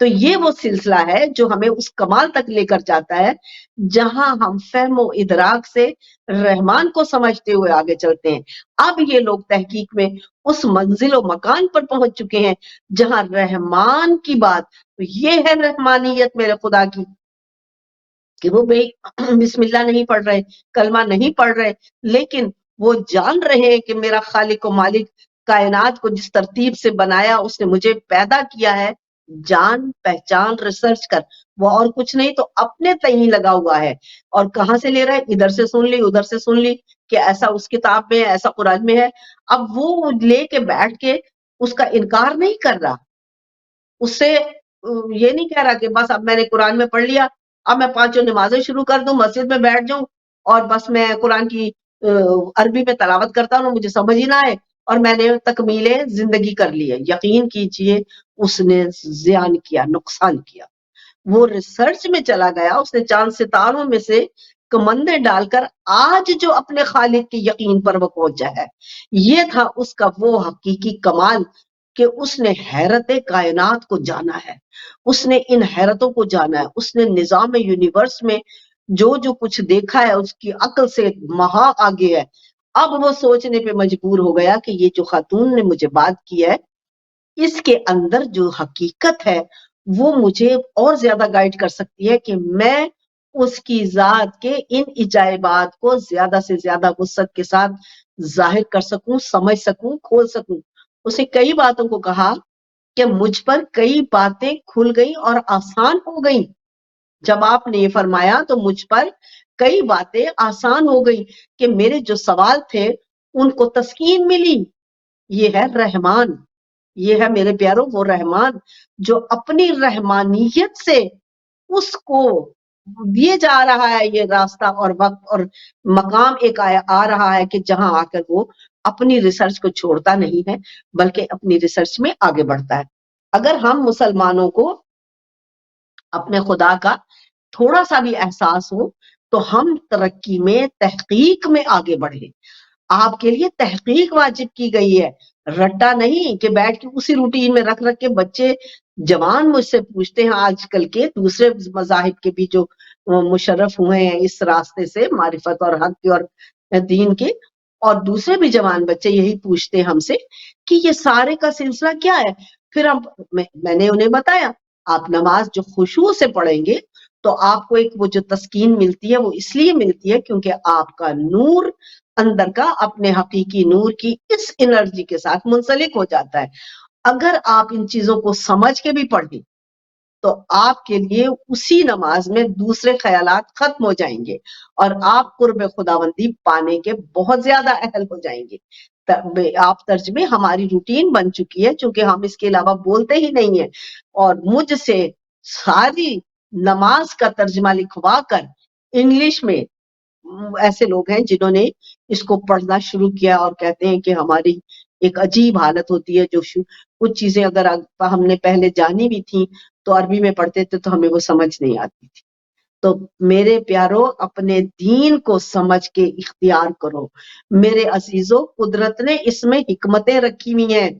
تو یہ وہ سلسلہ ہے جو ہمیں اس کمال تک لے کر جاتا ہے جہاں ہم فہم و ادراک سے رحمان کو سمجھتے ہوئے آگے چلتے ہیں. اب یہ لوگ تحقیق میں اس منزل و مکان پر پہنچ چکے ہیں جہاں رحمان کی بات، تو یہ ہے رحمانیت میرے خدا کی، کہ وہ بسم اللہ نہیں پڑھ رہے، کلمہ نہیں پڑھ رہے، لیکن وہ جان رہے ہیں کہ میرا خالق و مالک کائنات کو جس ترتیب سے بنایا، اس نے مجھے پیدا کیا ہے جان پہچان ریسرچ کر، وہ اور کچھ نہیں تو اپنے تئیں لگا ہوا ہے. اور کہاں سے لے رہا ہے؟ ادھر سے سن لی ادھر سے سن لی کہ ایسا اس کتاب میں ہے، ایسا قرآن میں ہے. اب وہ لے کے بیٹھ کے اس کا انکار نہیں کر رہا، اس سے یہ نہیں کہہ رہا کہ بس اب میں نے قرآن میں پڑھ لیا، اب میں 5 نمازیں شروع کر دوں، مسجد میں بیٹھ جاؤں اور بس میں قرآن کی عربی میں تلاوت کرتا ہوں، مجھے سمجھ ہی نہ آئے اور میں نے تکمیل زندگی کر لی ہے. یقین کیجئے اس نے زیان کیا، نقصان کیا. وہ ریسرچ میں چلا گیا، اس نے چاند ستاروں میں سے کمندیں ڈال کر آج جو اپنے خالق کے یقین پر وہ پہنچا ہے، یہ تھا اس کا وہ حقیقی کمال کہ اس نے حیرت کائنات کو جانا ہے، اس نے ان حیرتوں کو جانا ہے، اس نے نظام یونیورس میں جو جو کچھ دیکھا ہے اس کی عقل سے مہا آگے ہے. اب وہ سوچنے پہ مجبور ہو گیا کہ یہ جو خاتون نے مجھے بات کی ہے اس کے اندر جو حقیقت ہے وہ مجھے اور زیادہ گائیڈ کر سکتی ہے کہ میں اس کی ذات کے ان عجائبات کو زیادہ سے زیادہ وسعت کے ساتھ ظاہر کر سکوں، سمجھ سکوں، کھول سکوں. اس نے کئی باتوں کو کہا کہ مجھ پر کئی باتیں کھل گئی اور آسان ہو گئی. جب آپ نے یہ فرمایا تو مجھ پر کئی باتیں آسان ہو گئی کہ میرے جو سوال تھے ان کو تسکین ملی. یہ ہے رحمان، یہ ہے میرے پیاروں وہ رحمان جو اپنی رحمانیت سے اس کو دیے جا رہا ہے یہ راستہ اور وقت اور مقام ایک آ رہا ہے کہ جہاں آ کر وہ اپنی ریسرچ کو چھوڑتا نہیں ہے بلکہ اپنی ریسرچ میں آگے بڑھتا ہے. اگر ہم مسلمانوں کو اپنے خدا کا تھوڑا سا بھی احساس ہو تو ہم ترقی میں تحقیق میں آگے بڑھیں. آپ کے لیے تحقیق واجب کی گئی ہے، رٹا نہیں کہ بیٹھ کے اسی روٹین میں رکھ کے بچے جوان مجھ سے پوچھتے ہیں آج کل کے دوسرے مذاہب کے بھی جو مشرف ہوئے ہیں اس راستے سے معرفت اور حق کے اور دین کے، اور دوسرے بھی جوان بچے یہی پوچھتے ہیں ہم سے کہ یہ سارے کا سلسلہ کیا ہے. پھر میں نے انہیں بتایا آپ نماز جو خشوع سے پڑھیں گے تو آپ کو ایک وہ جو تسکین ملتی ہے وہ اس لیے ملتی ہے کیونکہ آپ کا نور اندر کا اپنے حقیقی نور کی اس انرجی کے ساتھ منسلک ہو جاتا ہے. اگر آپ ان چیزوں کو سمجھ کے بھی پڑھیں تو آپ کے لیے اسی نماز میں دوسرے خیالات ختم ہو جائیں گے اور آپ قرب خداوندی پانے کے بہت زیادہ اہل ہو جائیں گے. آپ ترجمے ہماری روٹین بن چکی ہے چونکہ ہم اس کے علاوہ بولتے ہی نہیں ہیں، اور مجھ سے ساری نماز کا ترجمہ لکھوا کر انگلش میں ایسے لوگ ہیں جنہوں نے اس کو پڑھنا شروع کیا اور کہتے ہیں کہ ہماری ایک عجیب حالت ہوتی ہے جو کچھ چیزیں اگر ہم نے پہلے جانی بھی تھیں تو عربی میں پڑھتے تھے تو ہمیں وہ سمجھ نہیں آتی تھی. تو میرے پیاروں اپنے دین کو سمجھ کے اختیار کرو. میرے عزیزوں قدرت نے اس میں حکمتیں رکھی ہوئی ہیں.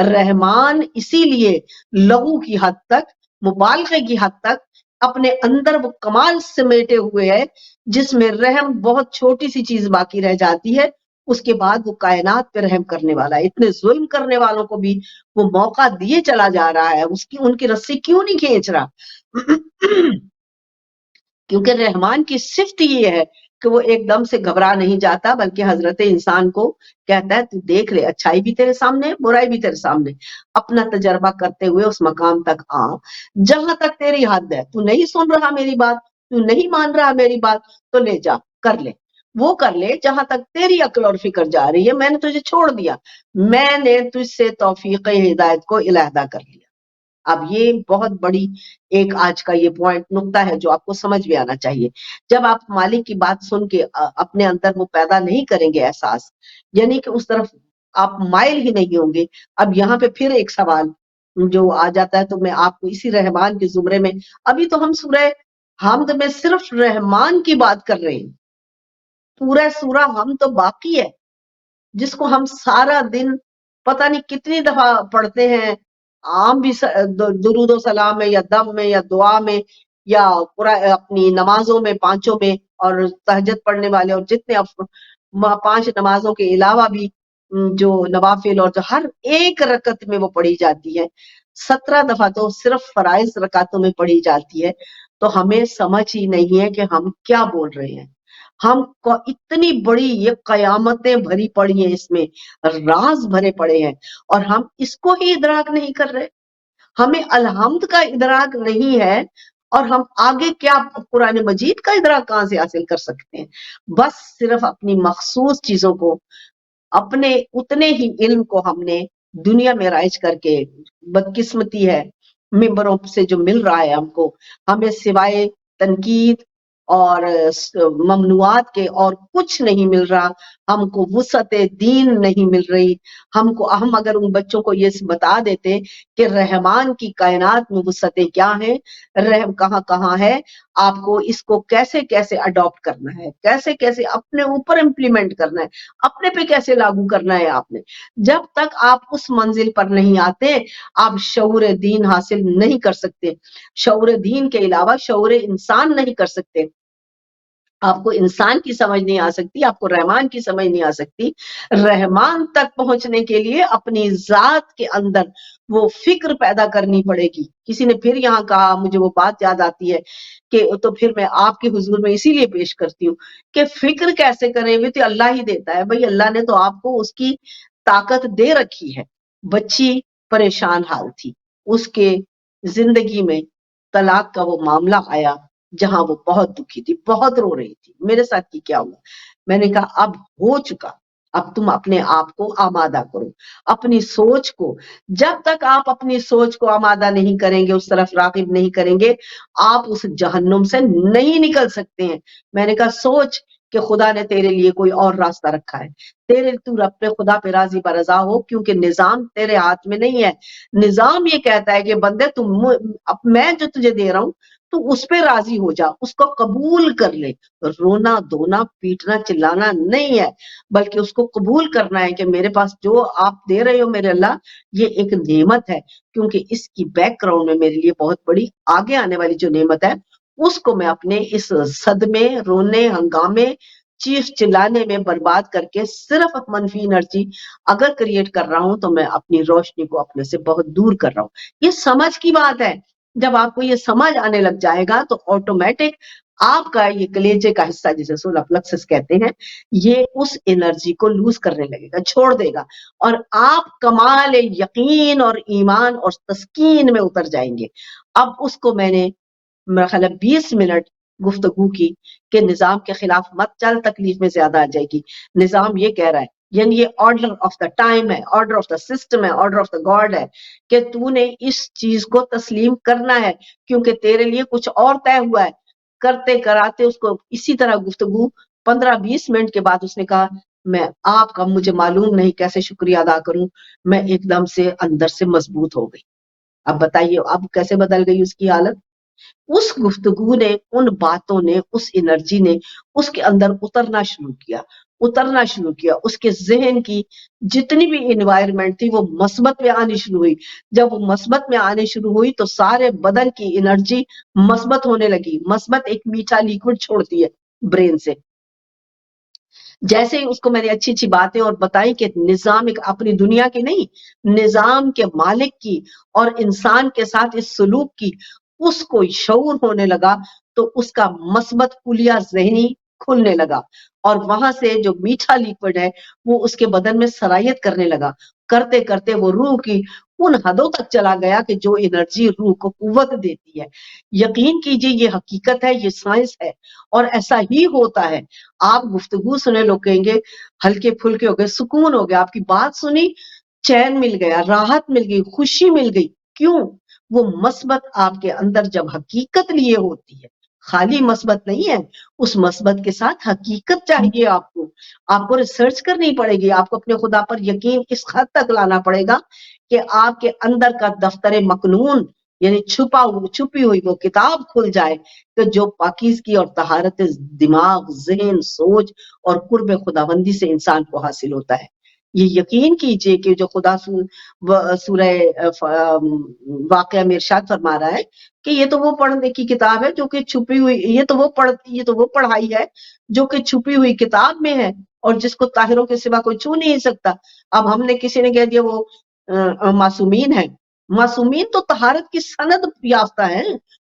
رحمان اسی لیے لغو کی حد تک، مبالغے کی حد تک اپنے اندر وہ کمال سمیٹے ہوئے ہے جس میں رحم بہت چھوٹی سی چیز باقی رہ جاتی ہے، اس کے بعد وہ کائنات پہ رحم کرنے والا ہے. اتنے ظلم کرنے والوں کو بھی وہ موقع دیے چلا جا رہا ہے. ان کی رسی کیوں نہیں کھینچ رہا؟ کیونکہ رحمان کی صفت یہ ہے کہ وہ ایک دم سے گھبرا نہیں جاتا بلکہ حضرت انسان کو کہتا ہے تو دیکھ لے، اچھائی بھی تیرے سامنے، برائی بھی تیرے سامنے، اپنا تجربہ کرتے ہوئے اس مقام تک آ جہاں تک تیری حد ہے. تو نہیں سن رہا میری بات، تو نہیں مان رہا میری بات، تو لے جا کر لے، وہ کر لے جہاں تک تیری عقل اور فکر جا رہی ہے. میں نے تجھے چھوڑ دیا، میں نے تجھ سے توفیق ہدایت کو علیحدہ کر لیا. اب یہ بہت بڑی ایک آج کا یہ پوائنٹ نقطہ ہے جو آپ کو سمجھ میں آنا چاہیے. جب آپ مالک کی بات سن کے اپنے اندر وہ پیدا نہیں کریں گے احساس، یعنی کہ اس طرف آپ مائل ہی نہیں ہوں گے. اب یہاں پہ پھر ایک سوال جو آ جاتا ہے تو میں آپ کو اسی رحمان کے زمرے میں، ابھی تو ہم سورہ حمد میں صرف رحمان کی بات کر رہے ہیں، پورا سورہ حمد تو باقی ہے جس کو ہم سارا دن پتہ نہیں کتنی دفعہ پڑھتے ہیں عام بھی درود و سلام میں یا دم میں یا دعا میں یا اپنی نمازوں میں پانچوں میں، اور تہجد پڑھنے والے اور جتنے 5 نمازوں کے علاوہ بھی جو نوافل اور جو ہر ایک رکعت میں وہ پڑھی جاتی ہے، 17 دفعہ تو صرف فرائض رکعتوں میں پڑھی جاتی ہے. تو ہمیں سمجھ ہی نہیں ہے کہ ہم کیا بول رہے ہیں. ہم کو اتنی بڑی یہ قیامتیں بھری پڑی ہیں، اس میں راز بھرے پڑے ہیں، اور ہم اس کو ہی ادراک نہیں کر رہے. ہمیں الحمد کا ادراک نہیں ہے، اور ہم آگے کیا قرآن مجید کا ادراک کہاں سے حاصل کر سکتے ہیں. بس صرف اپنی مخصوص چیزوں کو، اپنے اتنے ہی علم کو ہم نے دنیا میں رائج کر کے، بدقسمتی ہے ممبروں سے جو مل رہا ہے ہم کو، ہمیں سوائے تنقید اور ممنوعات کے اور کچھ نہیں مل رہا. ہم کو وسعت دین نہیں مل رہی. ہم اگر ان بچوں کو یہ بتا دیتے کہ رحمان کی کائنات میں وسعتیں کیا ہیں، رحم کہاں کہاں ہے، آپ کو اس کو کیسے کیسے اڈاپٹ کرنا ہے، کیسے کیسے اپنے اوپر امپلیمنٹ کرنا ہے، اپنے پہ کیسے لاگو کرنا ہے آپ نے. جب تک آپ اس منزل پر نہیں آتے، آپ شعور دین حاصل نہیں کر سکتے. شعور دین کے علاوہ شعور انسان نہیں کر سکتے. آپ کو انسان کی سمجھ نہیں آ سکتی، آپ کو رحمان کی سمجھ نہیں آ سکتی. رحمان تک پہنچنے کے لیے اپنی ذات کے اندر وہ فکر پیدا کرنی پڑے گی. کسی نے پھر یہاں کہا، مجھے وہ بات یاد آتی ہے کہ تو پھر میں آپ کے حضور میں اسی لیے پیش کرتی ہوں کہ فکر کیسے کریں، وہ تو اللہ ہی دیتا ہے. بھئی اللہ نے تو آپ کو اس کی طاقت دے رکھی ہے. بچی پریشان حال تھی، اس کے زندگی میں طلاق کا وہ معاملہ آیا جہاں وہ بہت دکھی تھی، بہت رو رہی تھی. میرے ساتھ کی کیا ہوا؟ میں نے کہا اب ہو چکا، اب تم اپنے آپ کو آمادہ کرو، اپنی سوچ کو. جب تک آپ اپنی سوچ کو آمادہ نہیں کریں گے، اس طرف راغب نہیں کریں گے، آپ اس جہنم سے نہیں نکل سکتے ہیں. میں نے کہا سوچ کہ خدا نے تیرے لیے کوئی اور راستہ رکھا ہے. تو اپنے خدا پہ راضی برضا ہو، کیونکہ نظام تیرے ہاتھ میں نہیں ہے. نظام یہ کہتا ہے کہ بندے میں جو تجھے دے رہا ہوں تو اس پہ راضی ہو جا، اس کو قبول کر لے. رونا دھونا پیٹنا چلانا نہیں ہے، بلکہ اس کو قبول کرنا ہے کہ میرے پاس جو آپ دے رہے ہو میرے اللہ، یہ ایک نعمت ہے، کیونکہ اس کی بیک گراؤنڈ میں میرے لیے بہت بڑی آگے آنے والی جو نعمت ہے، اس کو میں اپنے اس صدمے، رونے، ہنگامے، چیخ چلانے میں برباد کر کے صرف منفی انرجی اگر کریٹ کر رہا ہوں تو میں اپنی روشنی کو اپنے سے بہت دور کر رہا ہوں. یہ سمجھ کی بات ہے. جب آپ کو یہ سمجھ آنے لگ جائے گا تو آٹومیٹک آپ کا یہ کلیجے کا حصہ جسے سولر پلکسس کہتے ہیں، یہ اس انرجی کو لوز کرنے لگے گا، چھوڑ دے گا، اور آپ کمال یقین اور ایمان اور تسکین میں اتر جائیں گے. اب اس کو میں نے میرا خیال ہے 20 منٹ گفتگو کی کہ نظام کے خلاف مت چل، تکلیف میں زیادہ آ جائے گی. نظام یہ کہہ رہا ہے، یعنی یہ آرڈر آف دا ٹائم ہے، آرڈر آف دا سسٹم ہے، آرڈر آف دا گاڈ ہے کہ تو نے اس چیز کو تسلیم کرنا ہے، کیونکہ تیرے لیے کچھ اور طے ہوا ہے. کرتے کراتے اس کو اسی طرح گفتگو 15-20 منٹ کے بعد اس نے کہا میں آپ کا مجھے معلوم نہیں کیسے شکریہ ادا کروں، میں ایک دم سے اندر سے مضبوط ہو گئی. اب بتائیے اب کیسے بدل گئی اس کی حالت. اس گفتگو نے، ان باتوں نے، اس انرجی نے اس کے اندر اترنا شروع کیا، اترنا شروع کیا. اس کے ذہن کی جتنی بھی انوائرمنٹ تھی وہ مثبت میں آنی شروع ہوئی. جب وہ مثبت میں آنے شروع ہوئی تو سارے بدن کی انرجی مثبت ہونے لگی. مثبت ایک میٹھا لیکوڈ چھوڑتی ہے برین سے. جیسے ہی اس کو میں نے اچھی اچھی باتیں اور بتائی کہ نظام ایک اپنی دنیا کی نہیں، نظام کے مالک کی اور انسان کے ساتھ اس سلوک کی اس کو شعور ہونے لگا، تو اس کا مثبت کلیہ ذہنی کھلنے لگا، اور وہاں سے جو میٹھا لیکوڈ ہے وہ اس کے بدن میں سرایت کرنے لگا. کرتے کرتے وہ روح کی ان حدوں تک چلا گیا کہ جو انرجی روح کو قوت دیتی ہے. یقین کیجئے یہ حقیقت ہے، یہ سائنس ہے، اور ایسا ہی ہوتا ہے. آپ گفتگو سنے، لوگ کہیں گے ہلکے پھلکے ہو گئے، سکون ہو گیا، آپ کی بات سنی چین مل گیا، راحت مل گئی، خوشی مل گئی. کیوں؟ وہ مثبت آپ کے اندر جب حقیقت لیے ہوتی ہے، خالی مثبت نہیں ہے، اس مثبت کے ساتھ حقیقت چاہیے. آپ کو ریسرچ کرنی پڑے گی، آپ کو اپنے خدا پر یقین اس حد تک لانا پڑے گا کہ آپ کے اندر کا دفتر مکنون، یعنی چھپی ہوئی وہ کتاب کھل جائے کہ جو پاکیزگی اور طہارت دماغ، ذہن، سوچ اور قرب خداوندی سے انسان کو حاصل ہوتا ہے. یہ یقین کیجئے کہ جو خدا سورہ واقعہ میں ارشاد فرما رہا ہے کہ یہ تو وہ پڑھنے کی کتاب ہے جو کہ چھپی ہوئی، یہ تو وہ پڑھائی ہے جو کہ چھپی ہوئی کتاب میں ہے اور جس کو طاہروں کے سوا کوئی چھو نہیں سکتا۔ اب ہم نے کسی نے کہہ دیا وہ معصومین ہے، معصومین تو طہارت کی سند یافتہ ہیں،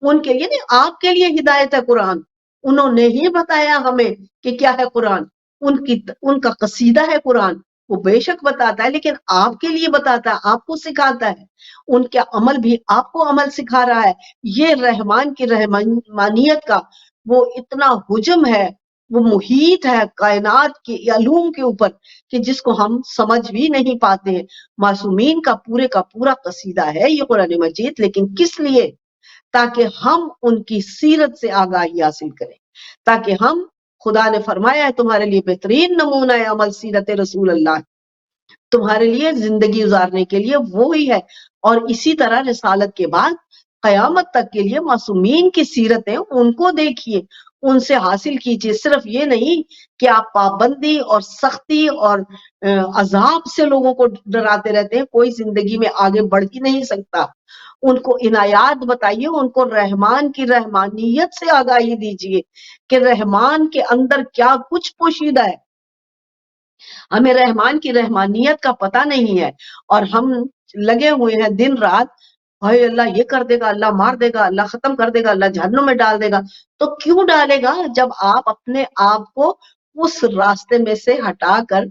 ان کے لیے نہیں، آپ کے لیے ہدایت ہے قرآن، انہوں نے ہی بتایا ہمیں کہ کیا ہے قرآن، ان کا قصیدہ ہے قرآن، وہ بے شک بتاتا ہے لیکن آپ کے لیے بتاتا ہے، آپ کو سکھاتا ہے، ان کے عمل بھی آپ کو عمل سکھا رہا ہے۔ یہ رحمان کی رحمانیت کا وہ اتنا حجم ہے، وہ محیط ہے کائنات کے علوم کے اوپر کہ جس کو ہم سمجھ بھی نہیں پاتے ہیں۔ معصومین کا پورا قصیدہ ہے یہ قرآن مجید، لیکن کس لیے؟ تاکہ ہم ان کی سیرت سے آگاہی حاصل کریں، تاکہ ہم، خدا نے فرمایا ہے تمہارے لیے بہترین نمونہ عمل سیرت رسول اللہ، تمہارے لیے زندگی گزارنے کے لیے وہی ہے، اور اسی طرح رسالت کے بعد قیامت تک کے لیے معصومین کی سیرتیں ان کو دیکھیے، ان سے حاصل کیجیے۔ صرف یہ نہیں کہ آپ پابندی اور سختی اور عذاب سے لوگوں کو ڈراتے رہتے ہیں، کوئی زندگی میں آگے بڑھ ہی نہیں سکتا۔ ان کو عنایات بتائیے، ان کو رحمان کی رحمانیت سے آگاہی دیجیے کہ رحمان کے اندر کیا کچھ پوشیدہ ہے۔ ہمیں رحمان کی رحمانیت کا پتہ نہیں ہے اور ہم لگے ہوئے ہیں دن رات، ہائے اللہ یہ کر دے گا، اللہ مار دے گا، اللہ ختم کر دے گا، اللہ جہنم میں ڈال دے گا۔ تو کیوں ڈالے گا؟ جب آپ اپنے آپ کو اس راستے میں سے ہٹا کر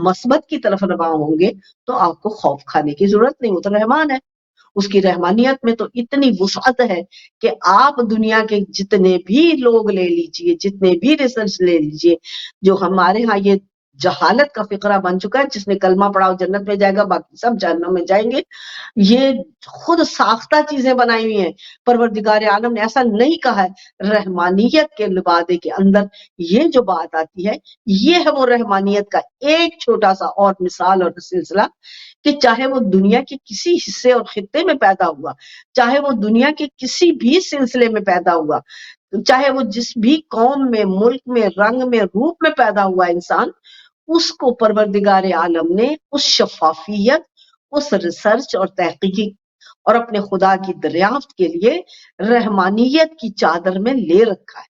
مثبت کی طرف رواں ہوں گے تو آپ کو خوف کھانے کی ضرورت نہیں، وہ تو رحمان ہے۔ اس کی رحمانیت میں تو اتنی وسعت ہے کہ آپ دنیا کے جتنے بھی لوگ لے لیجئے، جتنے بھی ریسرچ لے لیجئے، جو ہمارے ہاں یہ جہالت کا فقرہ بن چکا ہے، جس نے کلمہ پڑھا وہ جنت میں جائے گا، باقی سب جہنم میں جائیں گے، یہ خود ساختہ چیزیں بنائی ہوئی ہیں۔ پروردگار عالم نے ایسا نہیں کہا ہے۔ رحمانیت کے لبادے کے اندر یہ جو بات آتی ہے، یہ ہے وہ رحمانیت کا ایک چھوٹا سا اور مثال اور سلسلہ، کہ چاہے وہ دنیا کے کسی حصے اور خطے میں پیدا ہوا، چاہے وہ دنیا کے کسی بھی سلسلے میں پیدا ہوا، چاہے وہ جس بھی قوم میں، ملک میں، رنگ میں، روپ میں پیدا ہوا انسان، اس کو پروردگار عالم نے اس شفافیت، اس ریسرچ اور تحقیقی اور اپنے خدا کی دریافت کے لیے رحمانیت کی چادر میں لے رکھا ہے۔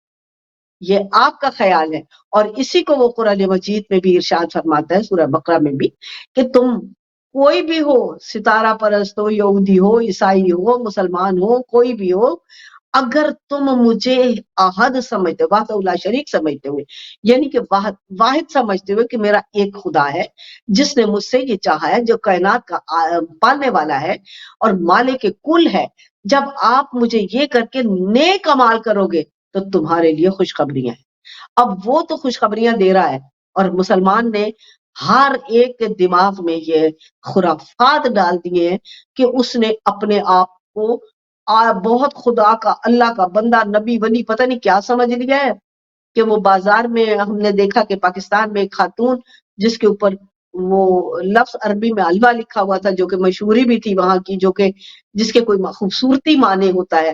یہ آپ کا خیال ہے، اور اسی کو وہ قرآن مجید میں بھی ارشاد فرماتا ہے سورہ بقرہ میں بھی، کہ تم کوئی بھی ہو، ستارہ پرست ہو، یہودی ہو، عیسائی ہو، مسلمان ہو، کوئی بھی ہو، اگر تم مجھے احد سمجھتے، وحدہ لا شریک سمجھتے ہوئے، یعنی کہ واحد سمجھتے ہوئے کہ میرا ایک خدا ہے جس نے مجھ سے یہ چاہا ہے، جو کائنات کا پالنے والا ہے اور مالک کل ہے، جب آپ مجھے یہ کر کے نیک عمال کرو گے تو تمہارے لیے خوشخبریاں ہیں۔ اب وہ تو خوشخبریاں دے رہا ہے، اور مسلمان نے ہر ایک کے دماغ میں یہ خرافات ڈال دیے ہیں کہ اس نے اپنے آپ کو بہت خدا کا، اللہ کا بندہ، نبی، ولی، پتہ نہیں کیا سمجھ لیا ہے، کہ وہ بازار میں ہم نے دیکھا کہ پاکستان میں ایک خاتون جس کے اوپر وہ لفظ عربی میں الوا لکھا ہوا تھا، جو کہ مشہوری بھی تھی وہاں کی، جو کہ جس کے کوئی خوبصورتی معنی ہوتا ہے،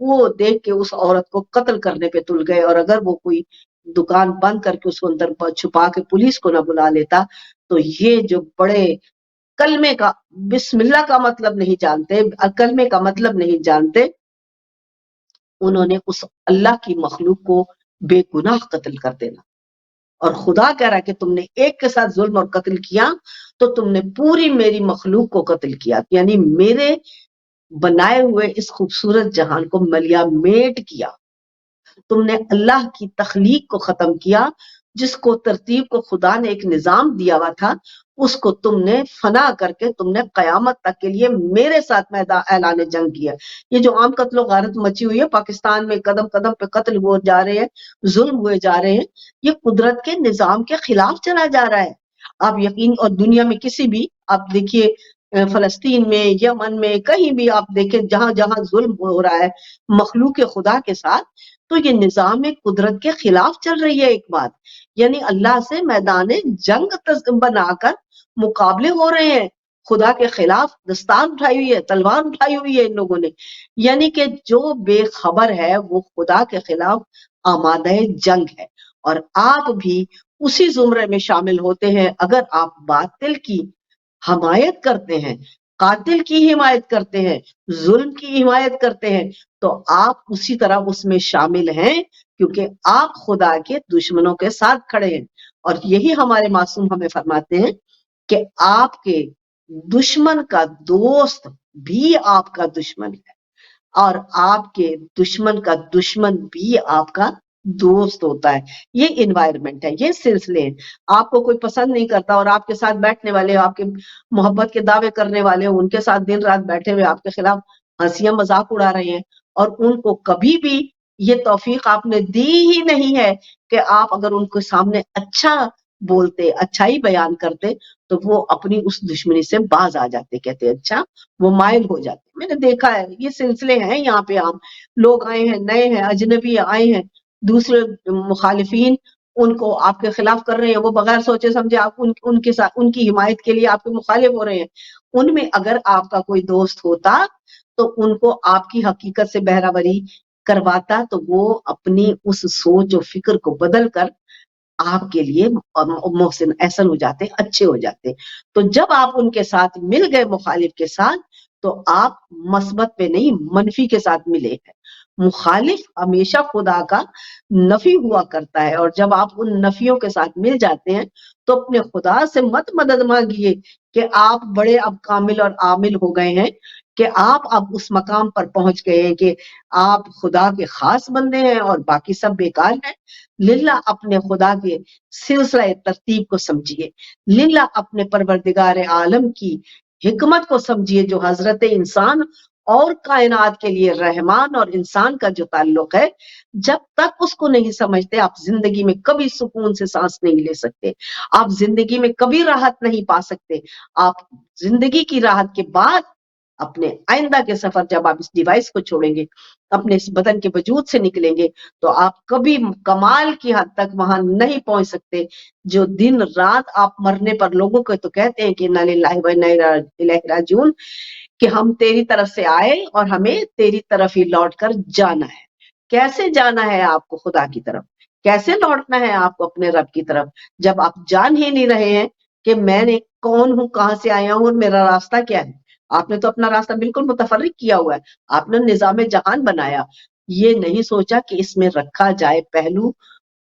وہ دیکھ کے اس عورت کو قتل کرنے پہ تل گئے، اور اگر وہ کوئی دکان بند کر کے اس کو اندر چھپا کے پولیس کو نہ بلا لیتا تو یہ جو بڑے کلمے کا، بسم اللہ کا مطلب نہیں جانتے، کلمے کا مطلب نہیں جانتے، انہوں نے اس اللہ کی مخلوق کو بے گناہ قتل کر دینا۔ اور خدا کہہ رہا ہے کہ تم نے ایک کے ساتھ ظلم اور قتل کیا تو تم نے پوری میری مخلوق کو قتل کیا، یعنی میرے بنائے ہوئے اس خوبصورت جہان کو ملیا میٹ کیا، تم نے اللہ کی تخلیق کو ختم کیا، جس کو ترتیب کو خدا نے ایک نظام دیا ہوا تھا، اس کو تم نے فنا کر کے تم نے قیامت تک کے لیے میرے ساتھ اعلان جنگ کیا۔ یہ جو عام قتل و غارت مچی ہوئی ہے پاکستان میں، قدم قدم پہ قتل ہوئے جا رہے ہیں، ظلم ہوئے جا رہے ہیں، یہ قدرت کے نظام کے خلاف چلا جا رہا ہے۔ آپ یقین، اور دنیا میں کسی بھی، آپ دیکھیے فلسطین میں، یمن میں، کہیں بھی آپ دیکھیں جہاں جہاں ظلم ہو رہا ہے مخلوق خدا کے ساتھ، تو یہ نظام قدرت کے خلاف چل رہی ہے ایک بات، یعنی اللہ سے میدان جنگ بنا کر مقابلے ہو رہے ہیں، خدا کے خلاف دستار اٹھائی ہوئی ہے، تلوار اٹھائی ہوئی ہے ان لوگوں نے، یعنی کہ جو بے خبر ہے وہ خدا کے خلاف آمادہ جنگ ہے، اور آپ بھی اسی زمرے میں شامل ہوتے ہیں۔ اگر آپ باطل کی حمایت کرتے ہیں، قاتل کی حمایت کرتے ہیں، ظلم کی حمایت کرتے ہیں، تو آپ اسی طرح اس میں شامل ہیں، کیونکہ آپ خدا کے دشمنوں کے ساتھ کھڑے ہیں۔ اور یہی ہمارے معصوم ہمیں فرماتے ہیں کہ آپ کے دشمن کا دوست بھی آپ کا دشمن ہے، اور آپ کے دشمن کا دشمن بھی آپ کا دوست ہوتا ہے۔ یہ انوائرمنٹ ہے، یہ سلسلے ہیں۔ آپ کو کوئی پسند نہیں کرتا اور آپ کے ساتھ بیٹھنے والے، آپ کے محبت کے دعوے کرنے والے، ان کے ساتھ دن رات بیٹھے ہوئے آپ کے خلاف ہنسیاں مذاق اڑا رہے ہیں، اور ان کو کبھی بھی یہ توفیق آپ نے دی ہی نہیں ہے کہ آپ اگر ان کے سامنے اچھا بولتے، اچھائی بیان کرتے، تو وہ اپنی اس دشمنی سے باز آ جاتے، کہتے اچھا، وہ مائل ہو جاتے۔ میں نے دیکھا ہے، یہ سلسلے ہیں یہاں پہ، عام لوگ آئے ہیں، نئے ہیں، اجنبی آئے ہیں، دوسرے مخالفین ان کو آپ کے خلاف کر رہے ہیں، وہ بغیر سوچے سمجھے آپ ان کے ساتھ، ان کی حمایت کے لیے آپ کے مخالف ہو رہے ہیں۔ ان میں اگر آپ کا کوئی دوست ہوتا تو ان کو آپ کی حقیقت سے بہرہوری کرواتا، تو وہ اپنی اس سوچ و فکر کو بدل کر آپ کے لیے محسن احسن ہو جاتے، اچھے ہو جاتے۔ تو جب آپ ان کے ساتھ مل گئے مخالف کے ساتھ، تو آپ مثبت پہ نہیں منفی کے ساتھ ملے ہیں۔ مخالف ہمیشہ خدا کا نفی ہوا کرتا ہے، اور جب آپ ان نفیوں کے ساتھ مل جاتے ہیں تو اپنے خدا سے مت مدد مانگیے کہ آپ بڑے اب کامل اور عامل ہو گئے ہیں، کہ آپ اب اس مقام پر پہنچ گئے ہیں کہ آپ خدا کے خاص بندے ہیں اور باقی سب بیکار ہیں۔ للہ اپنے خدا کے سلسلہ ترتیب کو سمجھیے، للہ اپنے پروردگار عالم کی حکمت کو سمجھیے، جو حضرت انسان اور کائنات کے لیے رحمان اور انسان کا جو تعلق ہے، جب تک اس کو نہیں سمجھتے آپ زندگی میں کبھی سکون سے سانس نہیں لے سکتے، آپ زندگی میں کبھی راحت نہیں پا سکتے۔ آپ زندگی کی راحت کے بعد اپنے آئندہ کے سفر، جب آپ اس ڈیوائس کو چھوڑیں گے، اپنے اس بدن کے وجود سے نکلیں گے، تو آپ کبھی کمال کی حد تک وہاں نہیں پہنچ سکتے جو دن رات آپ مرنے پر لوگوں کو تو کہتے ہیں کہ انا للہ و انا الیہ راجعون، کہ ہم تیری طرف سے آئے اور ہمیں تیری طرف ہی لوٹ کر جانا ہے۔ کیسے جانا ہے آپ کو خدا کی طرف؟ کیسے لوٹنا ہے آپ کو اپنے رب کی طرف، جب آپ جان ہی نہیں رہے ہیں کہ میں نے کون ہوں، کہاں سے آیا ہوں اور میرا راستہ کیا ہے؟ آپ نے تو اپنا راستہ بالکل متفرق کیا ہوا ہے، آپ نے نظام جہان بنایا، یہ نہیں سوچا کہ اس میں رکھا جائے پہلو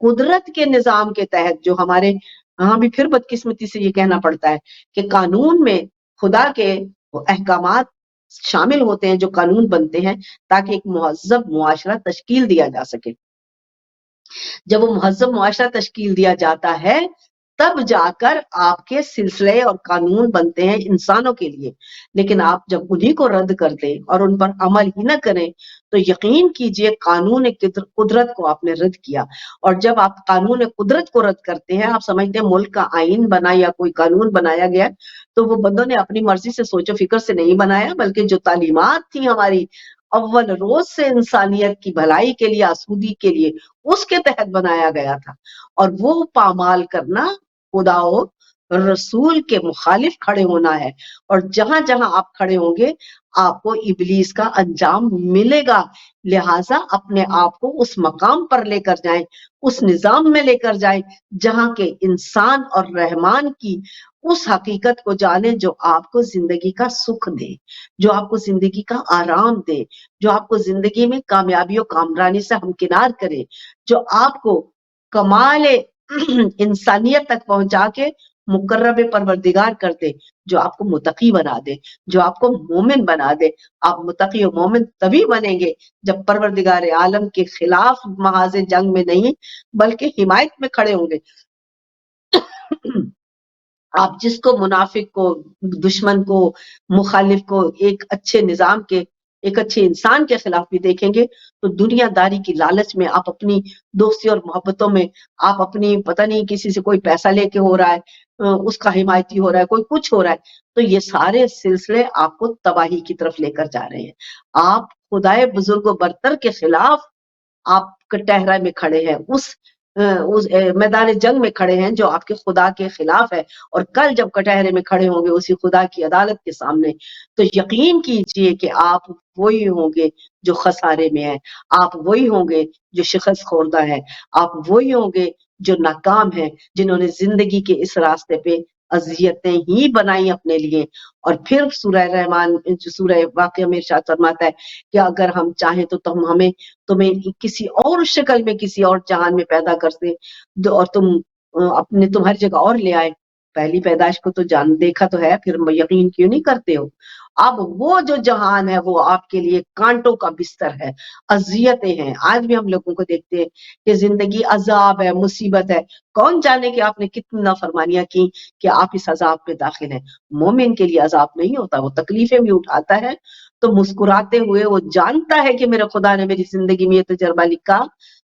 قدرت کے نظام کے تحت، جو ہمارے ہاں بھی پھر بدقسمتی سے یہ کہنا پڑتا ہے کہ قانون میں خدا کے احکامات شامل ہوتے ہیں، جو قانون بنتے ہیں تاکہ ایک مہذب معاشرہ تشکیل دیا جا سکے۔ جب وہ مہذب معاشرہ تشکیل دیا جاتا ہے، تب جا کر آپ کے سلسلے اور قانون بنتے ہیں انسانوں کے لیے۔ لیکن آپ جب انہی کو رد کر دیں اور ان پر عمل ہی نہ کریں، تو یقین کیجئے قانون قدرت کو آپ نے رد کیا۔ اور جب آپ قانون قدرت کو رد کرتے ہیں، آپ سمجھتے ہیں ملک کا آئین بنا یا کوئی قانون بنایا گیا، تو وہ بندوں نے اپنی مرضی سے سوچ و فکر سے نہیں بنایا، بلکہ جو تعلیمات تھیں ہماری اول روز سے انسانیت کی بھلائی کے لیے، آسودی کے لیے، اس کے تحت بنایا گیا تھا۔ اور وہ پامال کرنا خدا و رسول کے مخالف کھڑے ہونا ہے، اور جہاں جہاں آپ کھڑے ہوں گے آپ کو ابلیس کا انجام ملے گا۔ لہٰذا اپنے آپ کو اس مقام پر لے کر جائیں، اس نظام میں لے کر جائیں جہاں کے انسان اور رحمان کی اس حقیقت کو جانیں جو آپ کو زندگی کا سکھ دے، جو آپ کو زندگی کا آرام دے، جو آپ کو زندگی میں کامیابی و کامرانی سے ہمکنار کرے، جو آپ کو کمال انسانیت تک پہنچا کے مقرب پروردگار کر دے، جو آپ کو متقی بنا دے، جو آپ کو مومن بنا دے۔ آپ متقی و مومن تبھی بنیں گے جب پروردگار عالم کے خلاف محاذ جنگ میں نہیں بلکہ حمایت میں کھڑے ہوں گے۔ آپ جس کو منافق کو، دشمن کو، مخالف کو ایک اچھے نظام کے، ایک اچھے انسان کے خلاف بھی دیکھیں گے تو دنیا داری کی لالچ میں، آپ اپنی دوستی اور محبتوں میں، آپ اپنی پتہ نہیں کسی سے کوئی پیسہ لے کے ہو رہا ہے، اس کا حمایتی ہو رہا ہے، کوئی کچھ ہو رہا ہے، تو یہ سارے سلسلے آپ کو تباہی کی طرف لے کر جا رہے ہیں۔ آپ خدائے بزرگ و برتر کے خلاف آپ کٹہرے میں کھڑے ہیں، اس میدان جنگ میں کھڑے ہیں جو آپ کے خدا کے خلاف ہے، اور کل جب کٹہرے میں کھڑے ہوں گے اسی خدا کی عدالت کے سامنے، تو یقین کیجئے کہ آپ وہی ہوں گے جو خسارے میں ہے، آپ وہی ہوں گے جو شکست خوردہ ہے، آپ وہی ہوں گے جو ناکام ہیں، جنہوں نے زندگی کے اس راستے پہ اذیتیں ہی بنائی اپنے لیے۔ اور پھر سورہ رحمان جو سورہ واقعہ میں ارشاد فرماتا ہے کہ اگر ہم چاہیں تو تمہیں کسی اور شکل میں کسی اور جہان میں پیدا کر دیں اور تم ہر جگہ اور لے آئے۔ پہلی پیدائش کو تو دیکھا تو ہے، پھر یقین کیوں نہیں کرتے ہو؟ اب وہ جو جہان ہے وہ آپ کے لیے کانٹوں کا بستر ہے، اذیتیں ہیں۔ آج بھی ہم لوگوں کو دیکھتے ہیں کہ زندگی عذاب ہے، مصیبت ہے۔ کون جانے کہ آپ نے کتنی نافرمانیاں کی کہ آپ اس عذاب میں داخل ہیں۔ مومن کے لیے عذاب نہیں ہوتا، وہ تکلیفیں بھی اٹھاتا ہے تو مسکراتے ہوئے وہ جانتا ہے کہ میرے خدا نے میری زندگی میں یہ تجربہ لکھا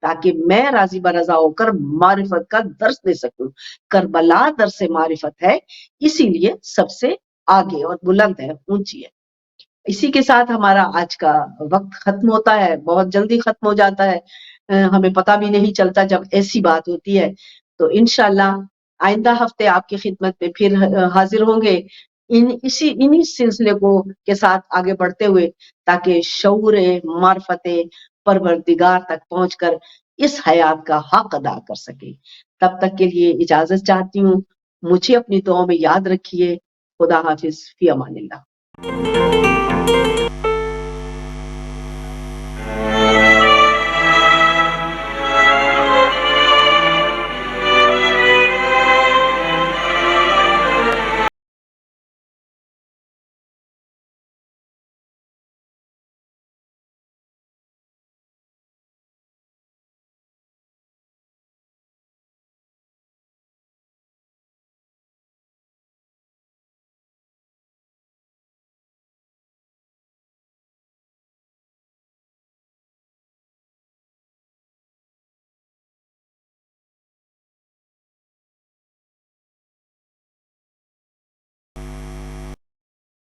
تاکہ میں راضی برضا ہو کر معرفت کا درس دے سکوں۔ کربلا درس معرفت ہے، اسی لیے سب سے آگے اور بلند ہے، اونچی ہے۔ اسی کے ساتھ ہمارا آج کا وقت ختم ہوتا ہے، بہت جلدی ختم ہو جاتا ہے، ہمیں پتہ بھی نہیں چلتا جب ایسی بات ہوتی ہے۔ تو انشاءاللہ آئندہ ہفتے آپ کی خدمت میں پھر حاضر ہوں گے انہی سلسلے کے ساتھ آگے بڑھتے ہوئے، تاکہ شعور معرفت پروردگار تک پہنچ کر اس حیات کا حق ادا کر سکے۔ تب تک کے لیے اجازت چاہتی ہوں، مجھے اپنی دعاؤں میں یاد رکھیے۔ خدا حافظ، فی امان اللہ۔